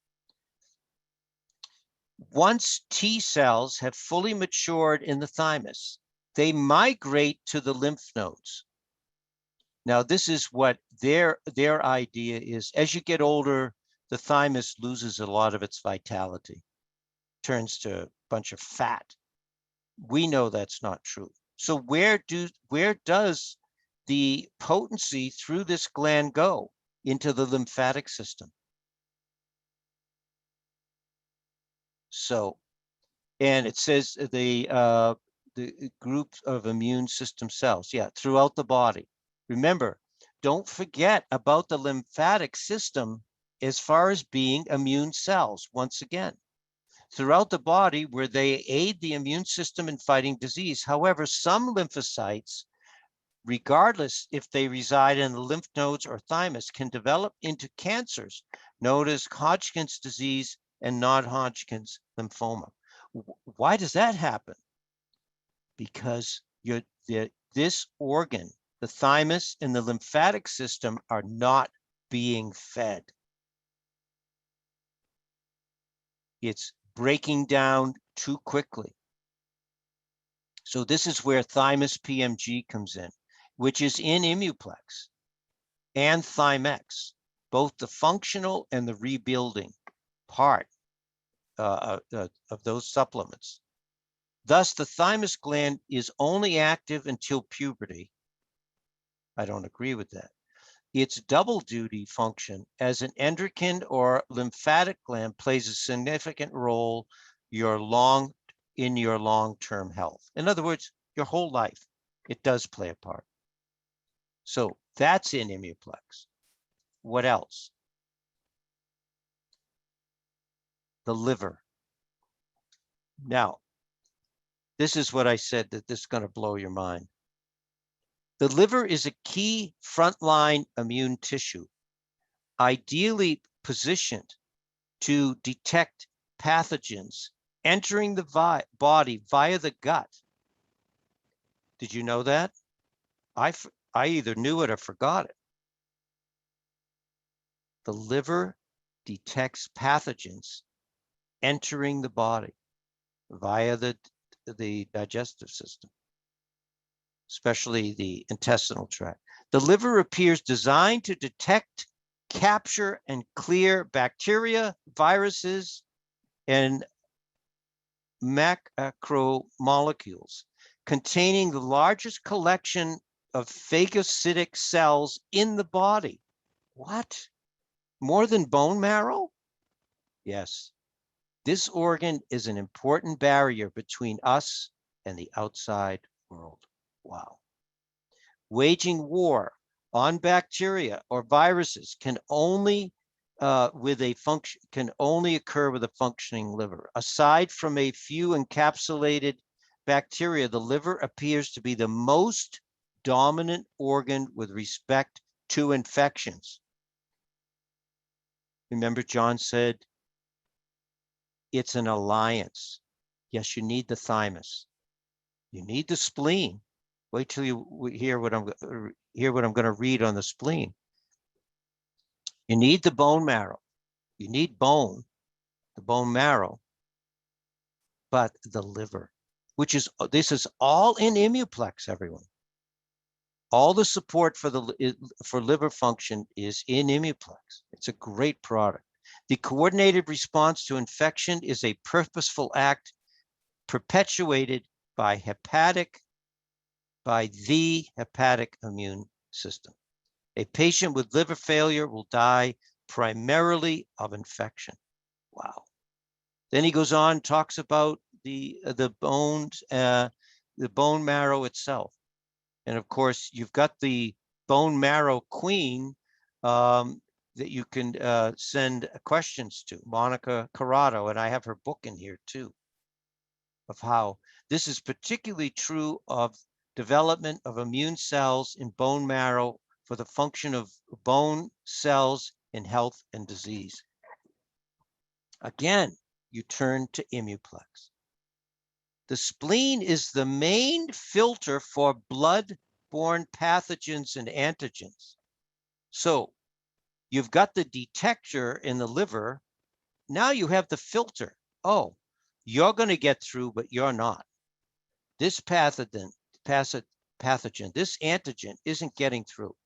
Once T cells have fully matured in the thymus, they migrate to the lymph nodes. Now, this is what their idea is. As you get older, the thymus loses a lot of its vitality, turns to a bunch of fat. We know that's not true. So where does the potency through this gland go? Into the lymphatic system. So, and it says the group of immune system cells, yeah, throughout the body. Remember, don't forget about the lymphatic system as far as being immune cells, once again. Throughout the body where they aid the immune system in fighting disease. However, some lymphocytes, regardless if they reside in the lymph nodes or thymus, can develop into cancers known as Hodgkin's disease and non-Hodgkin's lymphoma. Why does that happen? Because this organ, the thymus and the lymphatic system, are not being fed. It's breaking down too quickly. So this is where thymus PMG comes in, which is in Imuplex and Thymex, both the functional and the rebuilding part of those supplements. Thus, the thymus gland is only active until puberty. I don't agree with that. Its double duty function as an endocrine or lymphatic gland plays a significant role in your long-term health. In other words, your whole life, it does play a part. So that's in Imuplex. What else? The liver. Now, this is what I said, that this is going to blow your mind. The liver is a key frontline immune tissue, ideally positioned to detect pathogens entering the body via the gut. Did you know that? I either knew it or forgot it. The liver detects pathogens entering the body via the digestive system, especially the intestinal tract. The liver appears designed to detect, capture, and clear bacteria, viruses, and macromolecules containing the largest collection of phagocytic cells in the body. What? More than bone marrow? Yes. This organ is an important barrier between us and the outside world. Wow. Waging war on bacteria or viruses can only occur with a functioning liver. Aside from a few encapsulated bacteria, the liver appears to be the most dominant organ with respect to infections. Remember, John said it's an alliance. Yes, you need the thymus. You need the spleen. Wait till you hear what I'm going to read on the spleen. You need the bone marrow. You need the bone marrow, but the liver, this is all in Imuplex, everyone. All the support for liver function is in Imuplex. It's a great product. The coordinated response to infection is a purposeful act perpetuated by the hepatic immune system. A patient with liver failure will die primarily of infection. Wow. Then he goes on, talks about the bones, the bone marrow itself. And of course, you've got the bone marrow queen that you can send questions to, Monica Corrado, and I have her book in here too, of how this is particularly true of development of immune cells in bone marrow for the function of bone cells in health and disease. Again, you turn to Imuplex. The spleen is the main filter for blood-borne pathogens and antigens. So you've got the detector in the liver. Now you have the filter. Oh, you're going to get through, but you're not. This pathogen, this antigen isn't getting through.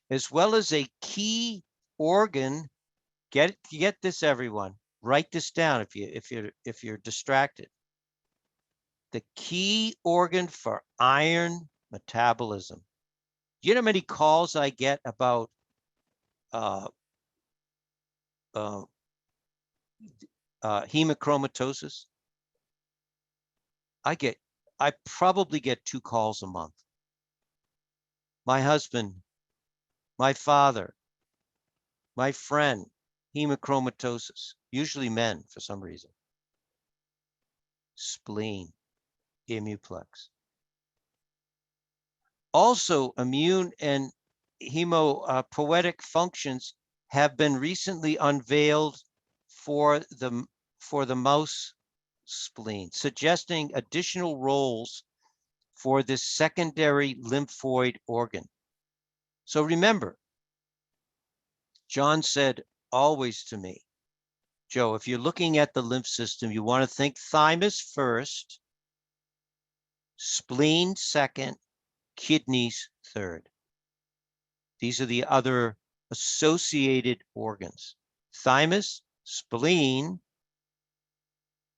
as well as a key organ. Get this, everyone. Write this down if you're distracted. The key organ for iron metabolism. Do you know how many calls I get about hemochromatosis? I probably get 2 calls a month. My husband, my father, my friend, hemochromatosis, usually men for some reason. Spleen, Imuplex. Also, immune and hemopoietic functions have been recently unveiled for the mouse spleen, suggesting additional roles for this secondary lymphoid organ. So remember, John said always to me, Joe, if you're looking at the lymph system, you want to think thymus first, spleen second, kidneys third. These are the other associated organs. Thymus, spleen.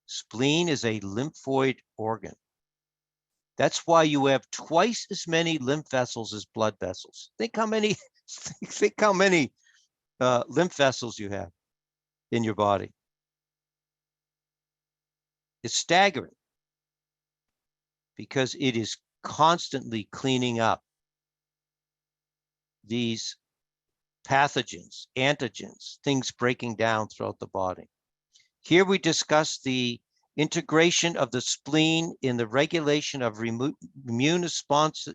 Spleen is a lymphoid organ. That's why you have twice as many lymph vessels as blood vessels. Think how many lymph vessels you have in your body. It's staggering because it is constantly cleaning up these pathogens, antigens, things breaking down throughout the body. Here we discuss the integration of the spleen in the regulation of immune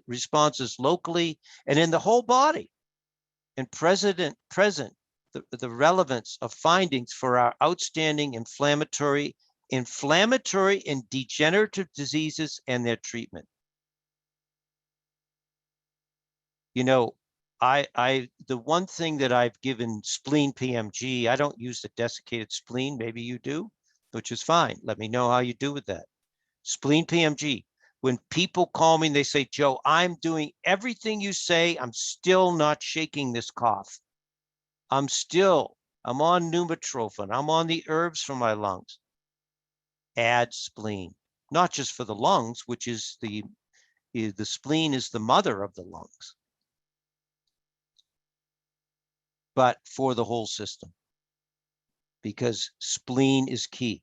responses locally and in the whole body, and present the relevance of findings for our outstanding inflammatory and degenerative diseases and their treatment. You know, the one thing that I've given spleen PMG, I don't use the desiccated spleen. Maybe you do, which is fine. Let me know how you do with that. Spleen PMG. When people call me and they say, Joe, I'm doing everything you say, I'm still not shaking this cough. I'm on pneumotrophin. I'm on the herbs for my lungs. Add spleen, not just for the lungs, which is the spleen is the mother of the lungs, but for the whole system, because spleen is key.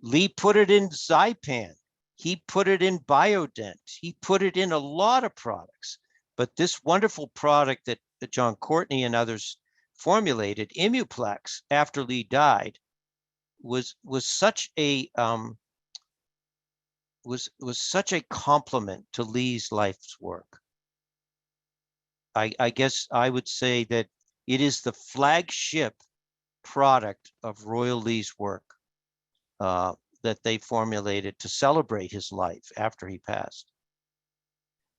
Lee put it in Zypan. He put it in Biodent. He put it in a lot of products. But this wonderful product that John Courtney and others formulated, Imuplex, after Lee died, was such a compliment to Lee's life's work. I guess I would say that it is the flagship product of Royal Lee's work that they formulated to celebrate his life after he passed.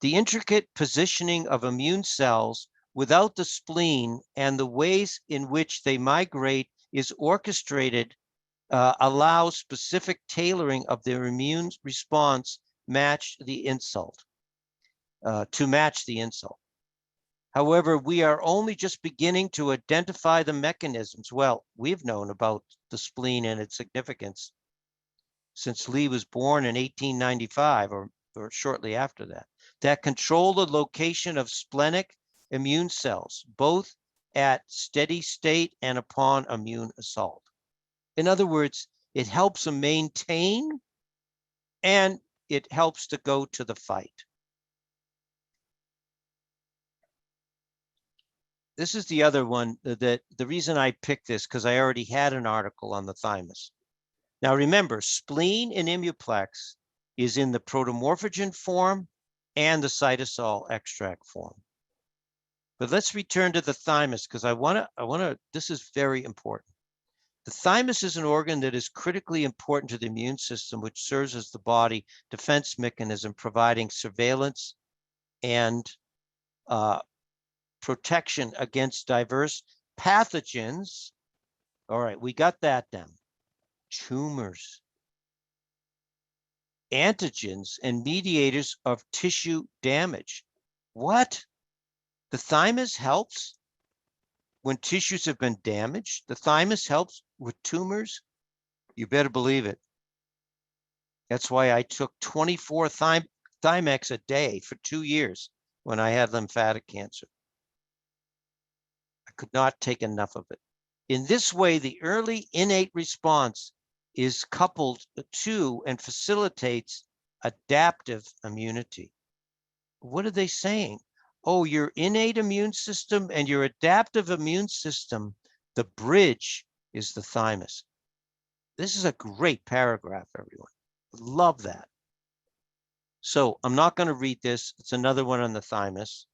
The intricate positioning of immune cells without the spleen and the ways in which they migrate is orchestrated, allows specific tailoring of their immune response to match the insult. However, we are only just beginning to identify the mechanisms. Well, we've known about the spleen and its significance since Lee was born in 1895 or shortly after that control the location of splenic immune cells, both at steady state and upon immune assault. In other words, it helps them maintain and it helps to go to the fight. This is the other one that the reason I picked this, because I already had an article on the thymus. Now remember, spleen in Imuplex is in the protomorphogen form and the cytosol extract form. But let's return to the thymus, because this is very important. The thymus is an organ that is critically important to the immune system, which serves as the body defense mechanism, providing surveillance and protection against diverse pathogens. All right, we got that down. Tumors, antigens, and mediators of tissue damage. What? The thymus helps when tissues have been damaged. The thymus helps with tumors. You better believe it. That's why I took 24 Thymex a day for 2 years when I had lymphatic cancer. I could not take enough of it. In this way, the early innate response is coupled to and facilitates adaptive immunity. What are they saying? Oh, your innate immune system and your adaptive immune system, the bridge is the thymus. This is a great paragraph, everyone. Love that. So I'm not going to read this. It's another one on the thymus.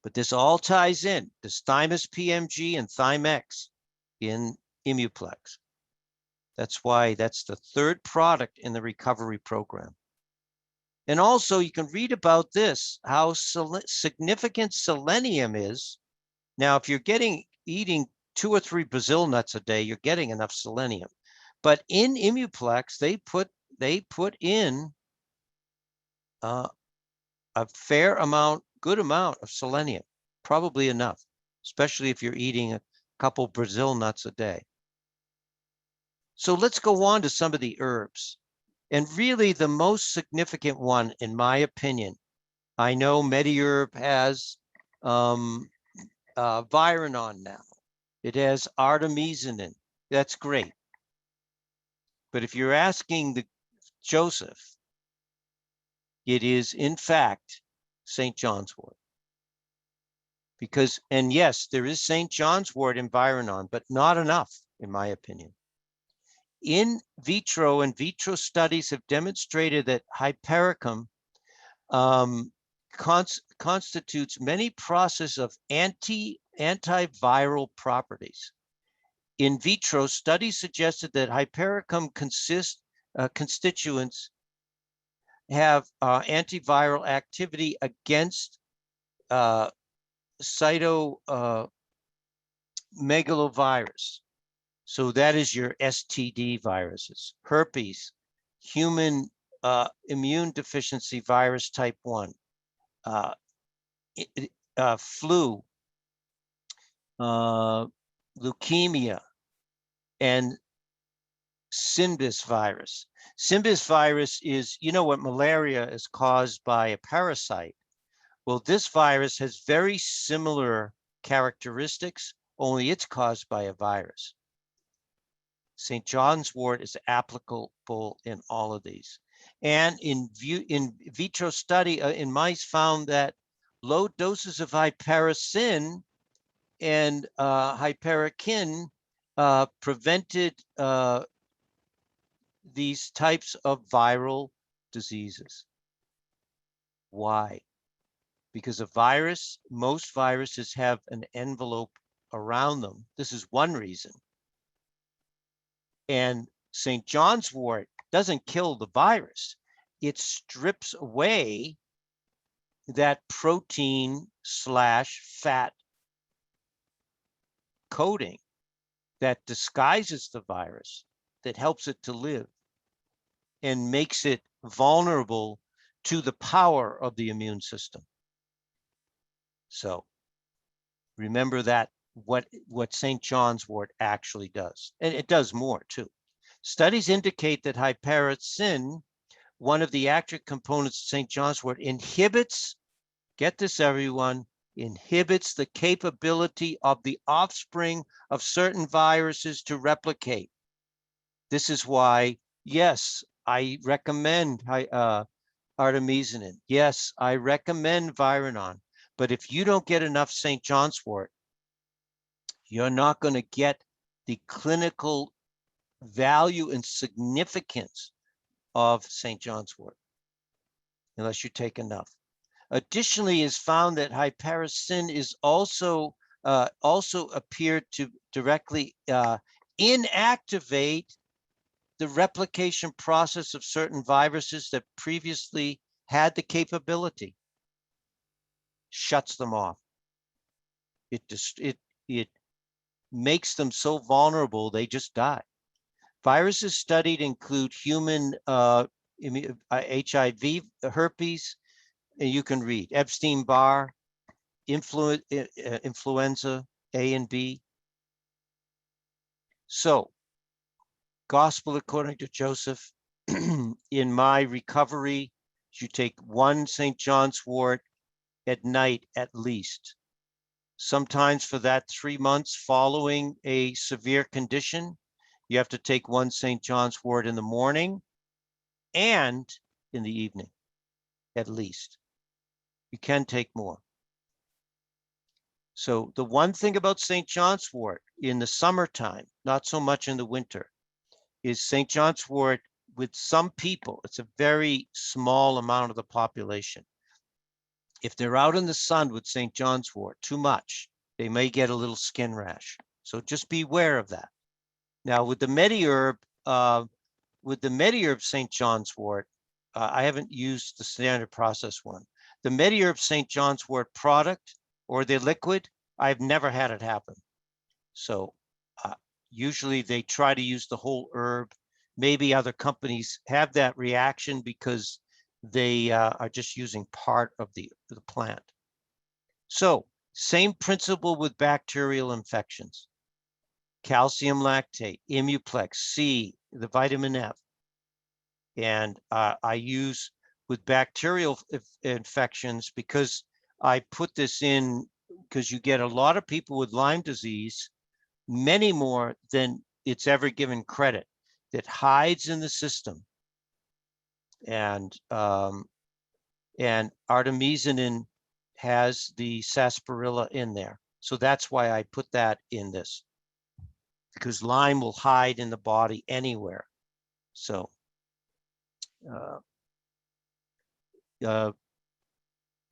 But this all ties in. This thymus PMG and Thymex in Imuplex. That's why that's the third product in the recovery program. And also you can read about this, how significant selenium is. Now, if you're eating 2 or 3 Brazil nuts a day, you're getting enough selenium. But in Imuplex, they put in a fair amount, good amount of selenium, probably enough, especially if you're eating a couple Brazil nuts a day. So let's go on to some of the herbs. And really the most significant one, in my opinion, I know MediHerb has Viranon now. It has artemisinin. That's great. But if you're asking the Joseph, it is in fact St. John's wort. Because, and yes, there is St. John's wort in Viranon, but not enough, in my opinion. In vitro and vitro studies have demonstrated that Hypericum constitutes many processes of antiviral properties. In vitro, studies suggested that Hypericum constituents have antiviral activity against cytomegalovirus. So that is your STD viruses, herpes, human immune deficiency virus type 1, flu, leukemia, and Sinbis virus. Sinbis virus is, you know what, malaria is caused by a parasite. Well, this virus has very similar characteristics, only it's caused by a virus. St. John's wort is applicable in all of these. And in vitro study in mice found that low doses of hypericin and hypericin prevented these types of viral diseases. Why? Because a virus, most viruses have an envelope around them. This is one reason. And St. John's wort doesn't kill the virus. It strips away that protein/fat coating that disguises the virus, that helps it to live and makes it vulnerable to the power of the immune system. So remember that what St. John's wort actually does. And it does more too. Studies indicate that hypericin, one of the active components of St. John's wort, inhibits, get this everyone, inhibits the capability of the offspring of certain viruses to replicate. This is why, yes, I recommend artemisinin. Yes, I recommend Viranon. But if you don't get enough St. John's wort, you're not going to get the clinical value and significance of St. John's wort unless you take enough. Additionally, it's found that hypericin is also appeared to directly inactivate the replication process of certain viruses that previously had the capability. Shuts them off. It makes them so vulnerable they just die. Viruses studied include human HIV, herpes, and you can read Epstein-Barr, influenza A and B. So, gospel according to Joseph, in my recovery, you take 1 St. John's wort at night at least. Sometimes for that 3 months following a severe condition, you have to take 1 St. John's wort in the morning and in the evening, at least. You can take more. So the one thing about St. John's wort in the summertime, not so much in the winter, is St. John's wort with some people, it's a very small amount of the population. If they're out in the sun with St. John's wort too much, they may get a little skin rash. So just be aware of that. Now with the MediHerb St. John's wort, I haven't used the standard process one. The MediHerb St. John's wort product or the liquid, I've never had it happen. So usually they try to use the whole herb. Maybe other companies have that reaction because they are just using part of the plant. So same principle with bacterial infections. Calcium lactate, Imuplex, C, the vitamin F. And I use with bacterial infections because I put this in because you get a lot of people with Lyme disease, many more than it's ever given credit, that hides in the system. And artemisinin has the sarsaparilla in there. So that's why I put that in this, because Lyme will hide in the body anywhere. So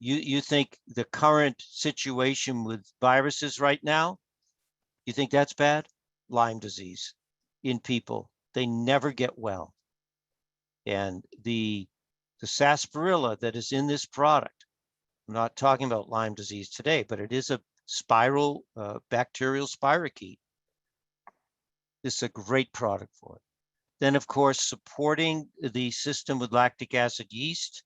you think the current situation with viruses right now, you think that's bad? Lyme disease in people, they never get well. And the sarsaparilla that is in this product, I'm not talking about Lyme disease today, but it is a spiral, bacterial spirochete. This is a great product for it. Then, of course, supporting the system with lactic acid yeast,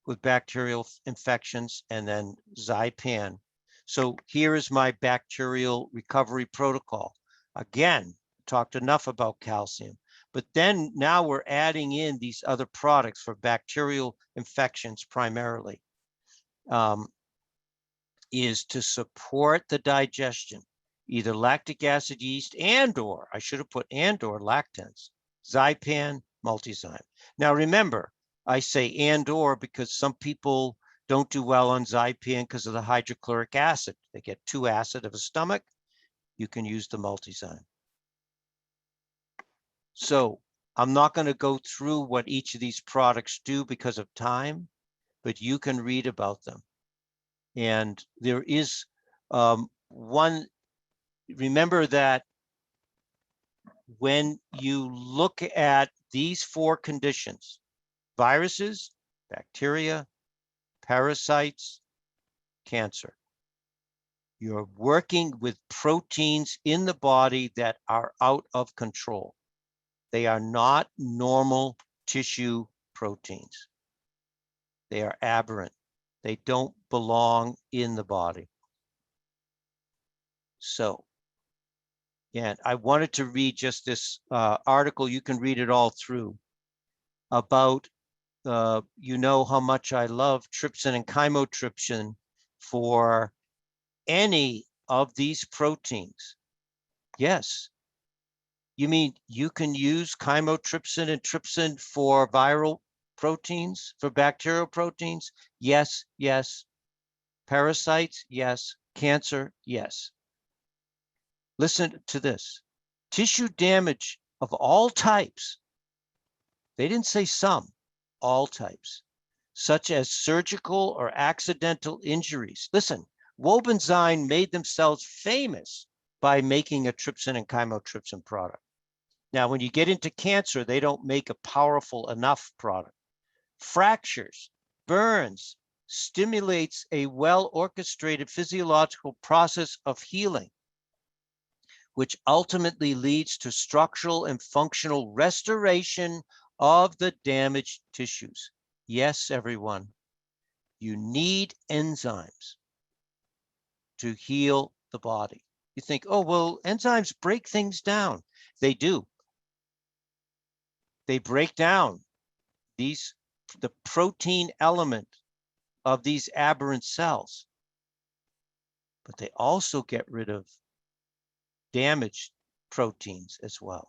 with bacterial infections, and then Zypan. So here is my bacterial recovery protocol. Again, talked enough about calcium, but then now we're adding in these other products for bacterial infections primarily, is to support the digestion, either lactic acid yeast and/or, I should have put and/or lactans, Zypan, Multizyme. Now remember, I say and/or because some people don't do well on Zypan because of the hydrochloric acid. They get too acid of a stomach. You can use the Multizyme. So I'm not going to go through what each of these products do because of time, but you can read about them. And there is one, remember that when you look at these 4 conditions, viruses, bacteria, parasites, cancer, you're working with proteins in the body that are out of control. They are not normal tissue proteins. They are aberrant. They don't belong in the body. So, and I wanted to read just this article, you can read it all through, about, you know how much I love trypsin and chymotrypsin for any of these proteins. Yes. You mean you can use chymotrypsin and trypsin for viral proteins, for bacterial proteins? Yes, yes. Parasites? Yes. Cancer? Yes. Listen to this. Tissue damage of all types. They didn't say some, all types, such as surgical or accidental injuries. Listen, Wobenzyme made themselves famous by making a trypsin and chymotrypsin product. Now, when you get into cancer, they don't make a powerful enough product. Fractures, burns, stimulates a well-orchestrated physiological process of healing, which ultimately leads to structural and functional restoration of the damaged tissues. Yes, everyone, you need enzymes. to heal the body. You think, oh, well, enzymes break things down. They do. They break down the protein element of these aberrant cells, but they also get rid of damaged proteins as well.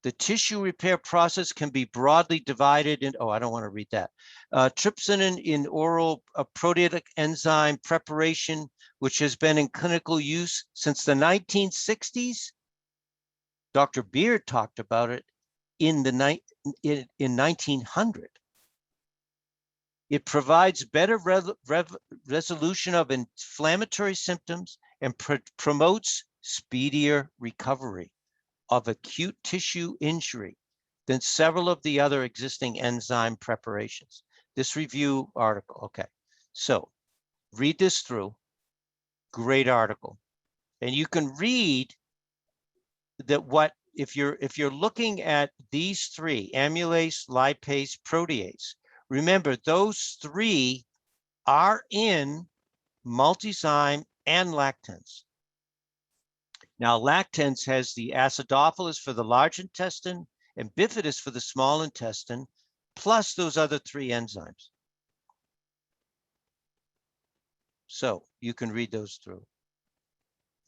The tissue repair process can be broadly divided in, oh, I don't want to read that. Trypsin in oral proteolytic enzyme preparation, which has been in clinical use since the 1960s. Dr. Beard talked about it in 1900. It provides better resolution of inflammatory symptoms and promotes speedier recovery of acute tissue injury than several of the other existing enzyme preparations. This review article, okay. So read this through, great article. And you can read that if you're looking at these three, amylase, lipase, protease, remember those three are in multizyme and lactans. Now, lactans has the acidophilus for the large intestine and bifidus for the small intestine, plus those other three enzymes. So you can read those through.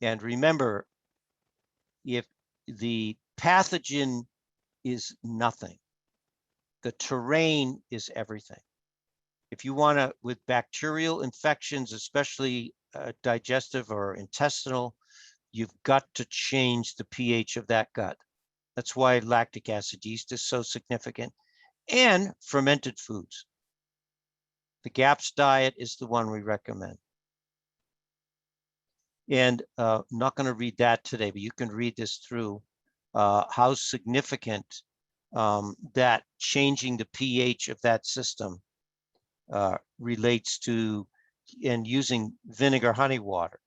And remember, if the pathogen is nothing, the terrain is everything. If you want to, with bacterial infections, especially digestive or intestinal, you've got to change the pH of that gut. That's why lactic acid yeast is so significant. And fermented foods. The GAPS diet is the one we recommend. And I'm not going to read that today, but you can read this through how significant that changing the pH of that system relates to, and using vinegar honey water.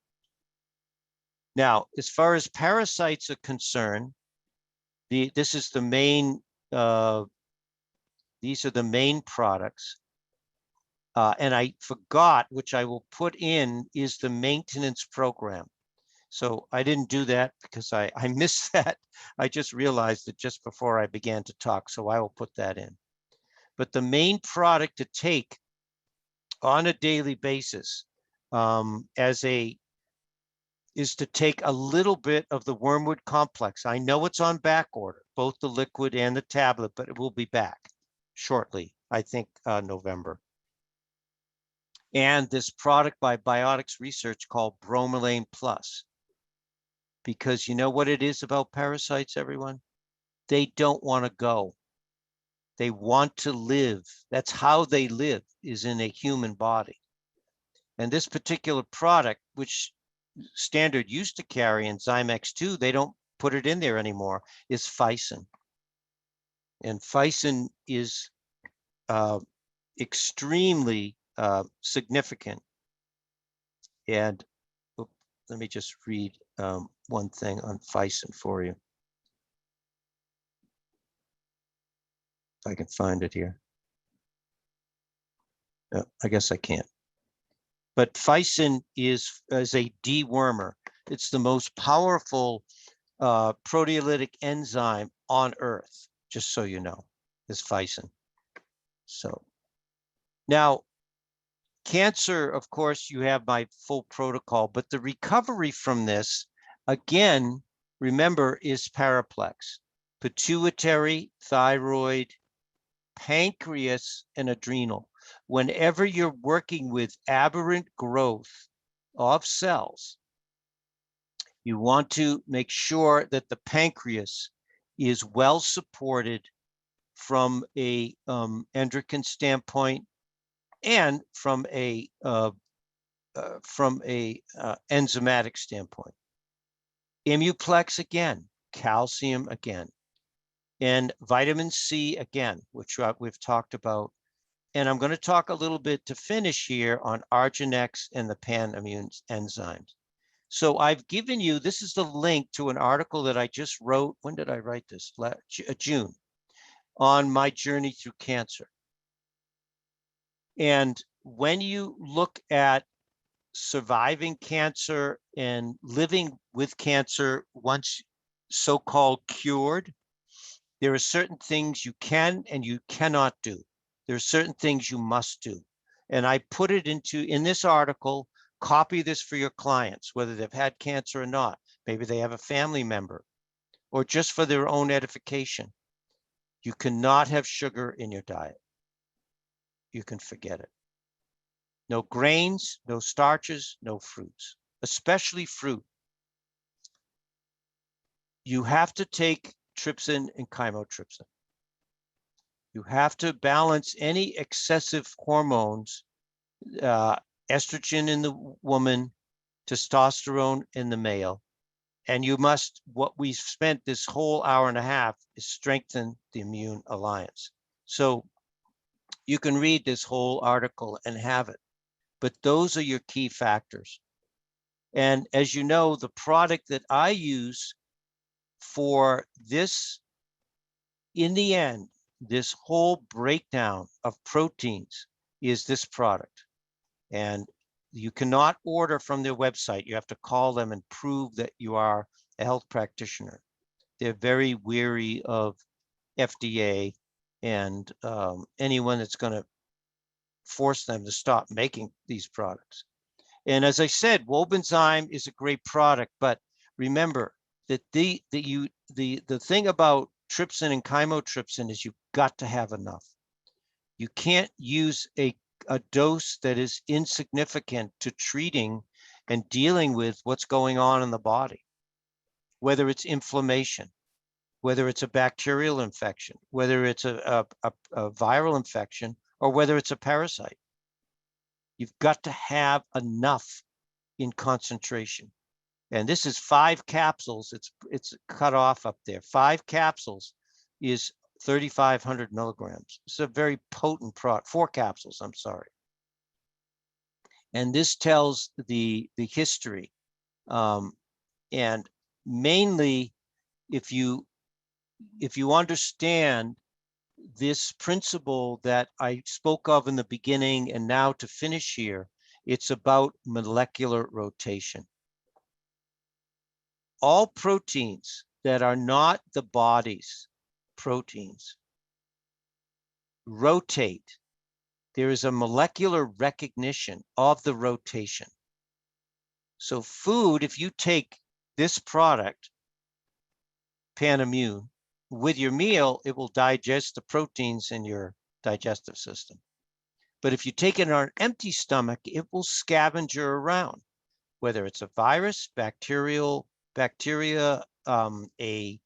Now, as far as parasites are concerned, this is the main, these are the main products. And I forgot, which I will put in, is the maintenance program. So I didn't do that because I missed that. I just realized it just before I began to talk, so I will put that in. But the main product to take on a daily basis is to take a little bit of the wormwood complex. I know it's on back order, both the liquid and the tablet, but it will be back shortly, I think November. And this product by Biotics Research called Bromelain Plus. Because you know what it is about parasites, everyone? They don't want to go. They want to live. That's how they live, is in a human body. And this particular product, which Standard used to carry in Zymex-2, they don't put it in there anymore, is Physin. And Physin is extremely significant. And let me just read one thing on Physin for you. If I can find it here. I guess I can't. But Physin is a dewormer. It's the most powerful proteolytic enzyme on Earth, just so you know, is Physin. So now, cancer, of course, you have my full protocol, but the recovery from this, again, remember, is paraplex: pituitary, thyroid, pancreas, and adrenal. Whenever you're working with aberrant growth of cells, you want to make sure that the pancreas is well supported from a endocrine standpoint and from a enzymatic standpoint. Imuplex again, calcium again, and vitamin C again, which we've talked about. And I'm going to talk a little bit to finish here on Arginex and the pan-immune enzymes. So I've given you, this is the link to an article that I just wrote. When did I write this? June, on my journey through cancer. And when you look at surviving cancer and living with cancer once so-called cured, there are certain things you can and you cannot do. There are certain things you must do. And I put it in this article, copy this for your clients, whether they've had cancer or not. Maybe they have a family member, or just for their own edification. You cannot have sugar in your diet. You can forget it. No grains, no starches, no fruits, especially fruit. You have to take trypsin and chymotrypsin. You have to balance any excessive hormones, estrogen in the woman, testosterone in the male. And you must, what we've spent this whole hour and a half is strengthen the immune alliance. So you can read this whole article and have it, but those are your key factors. And as you know, the product that I use for this, in the end, this whole breakdown of proteins is this product. And you cannot order from their website. You have to call them and prove that you are a health practitioner. They're very weary of FDA and anyone that's going to force them to stop making these products. And as I said, Wobenzyme is a great product, but remember that the thing about trypsin and chymotrypsin is you've got to have enough. You can't use a dose that is insignificant to treating and dealing with what's going on in the body, whether it's inflammation, whether it's a bacterial infection, whether it's a viral infection, or whether it's a parasite. You've got to have enough in concentration. And this is 5 capsules. It's cut off up there. 5 capsules is 3,500 milligrams. It's a very potent product. 4 capsules, I'm sorry. And this tells the history. And mainly, if you understand this principle that I spoke of in the beginning and now to finish here, it's about molecular rotation. All proteins that are not the body's proteins rotate. There is a molecular recognition of the rotation. So food, if you take this product, Panimmune, with your meal, it will digest the proteins in your digestive system. But if you take it on an empty stomach, it will scavenger around, whether it's a virus, bacteria, a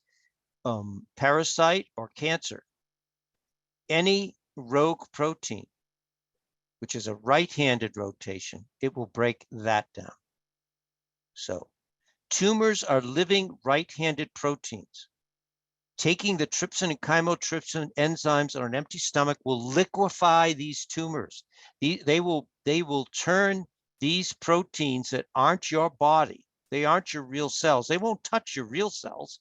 parasite, or cancer. Any rogue protein, which is a right-handed rotation, it will break that down. So tumors are living right-handed proteins. Taking the trypsin and chymotrypsin enzymes on an empty stomach will liquefy these tumors. They will turn these proteins that aren't your body, they aren't your real cells. They won't touch your real cells.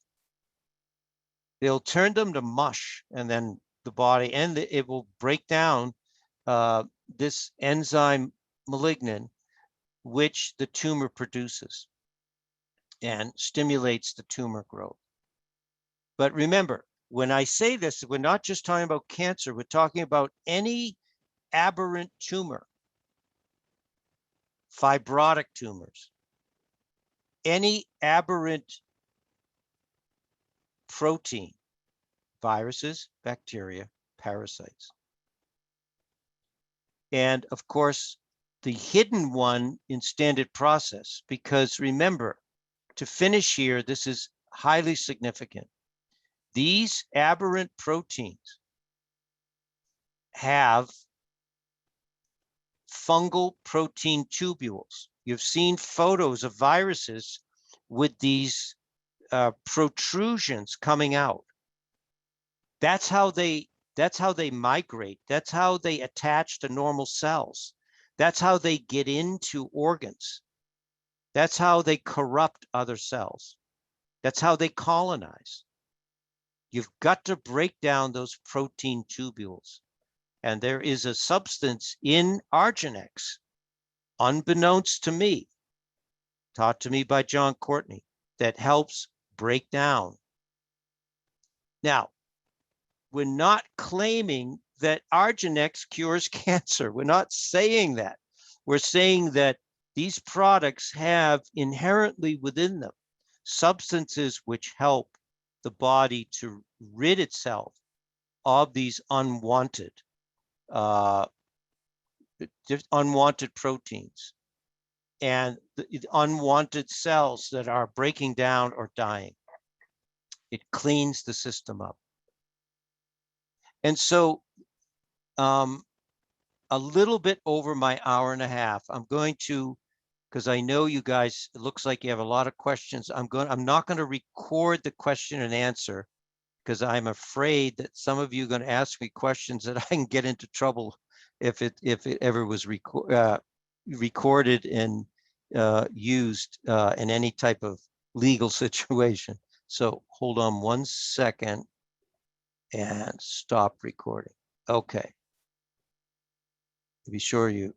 They'll turn them to mush, and then the body, and it will break down this enzyme malignant, which the tumor produces and stimulates the tumor growth. But remember, when I say this, we're not just talking about cancer, we're talking about any aberrant tumor, fibrotic tumors, any aberrant protein, viruses, bacteria, parasites. And of course, the hidden one in standard process, because remember, to finish here, this is highly significant. These aberrant proteins have fungal protein tubules. You've seen photos of viruses with these protrusions coming out. That's how they migrate. That's how they attach to normal cells. That's how they get into organs. That's how they corrupt other cells. That's how they colonize. You've got to break down those protein tubules. And there is a substance in Arginex, unbeknownst to me, taught to me by John Courtney, that helps break down. Now, we're not claiming that Arginex cures cancer. We're not saying that. We're saying that these products have inherently within them substances which help the body to rid itself of these unwanted proteins and the unwanted cells that are breaking down or dying. It cleans the system up. And so a little bit over my hour and a half, I'm going to, because I know you guys, it looks like you have a lot of questions. I'm not going to record the question and answer because I'm afraid that some of you are going to ask me questions that I can get into trouble if it ever was recorded and used in any type of legal situation. So hold on 1 second and stop recording. Okay. To be sure yes.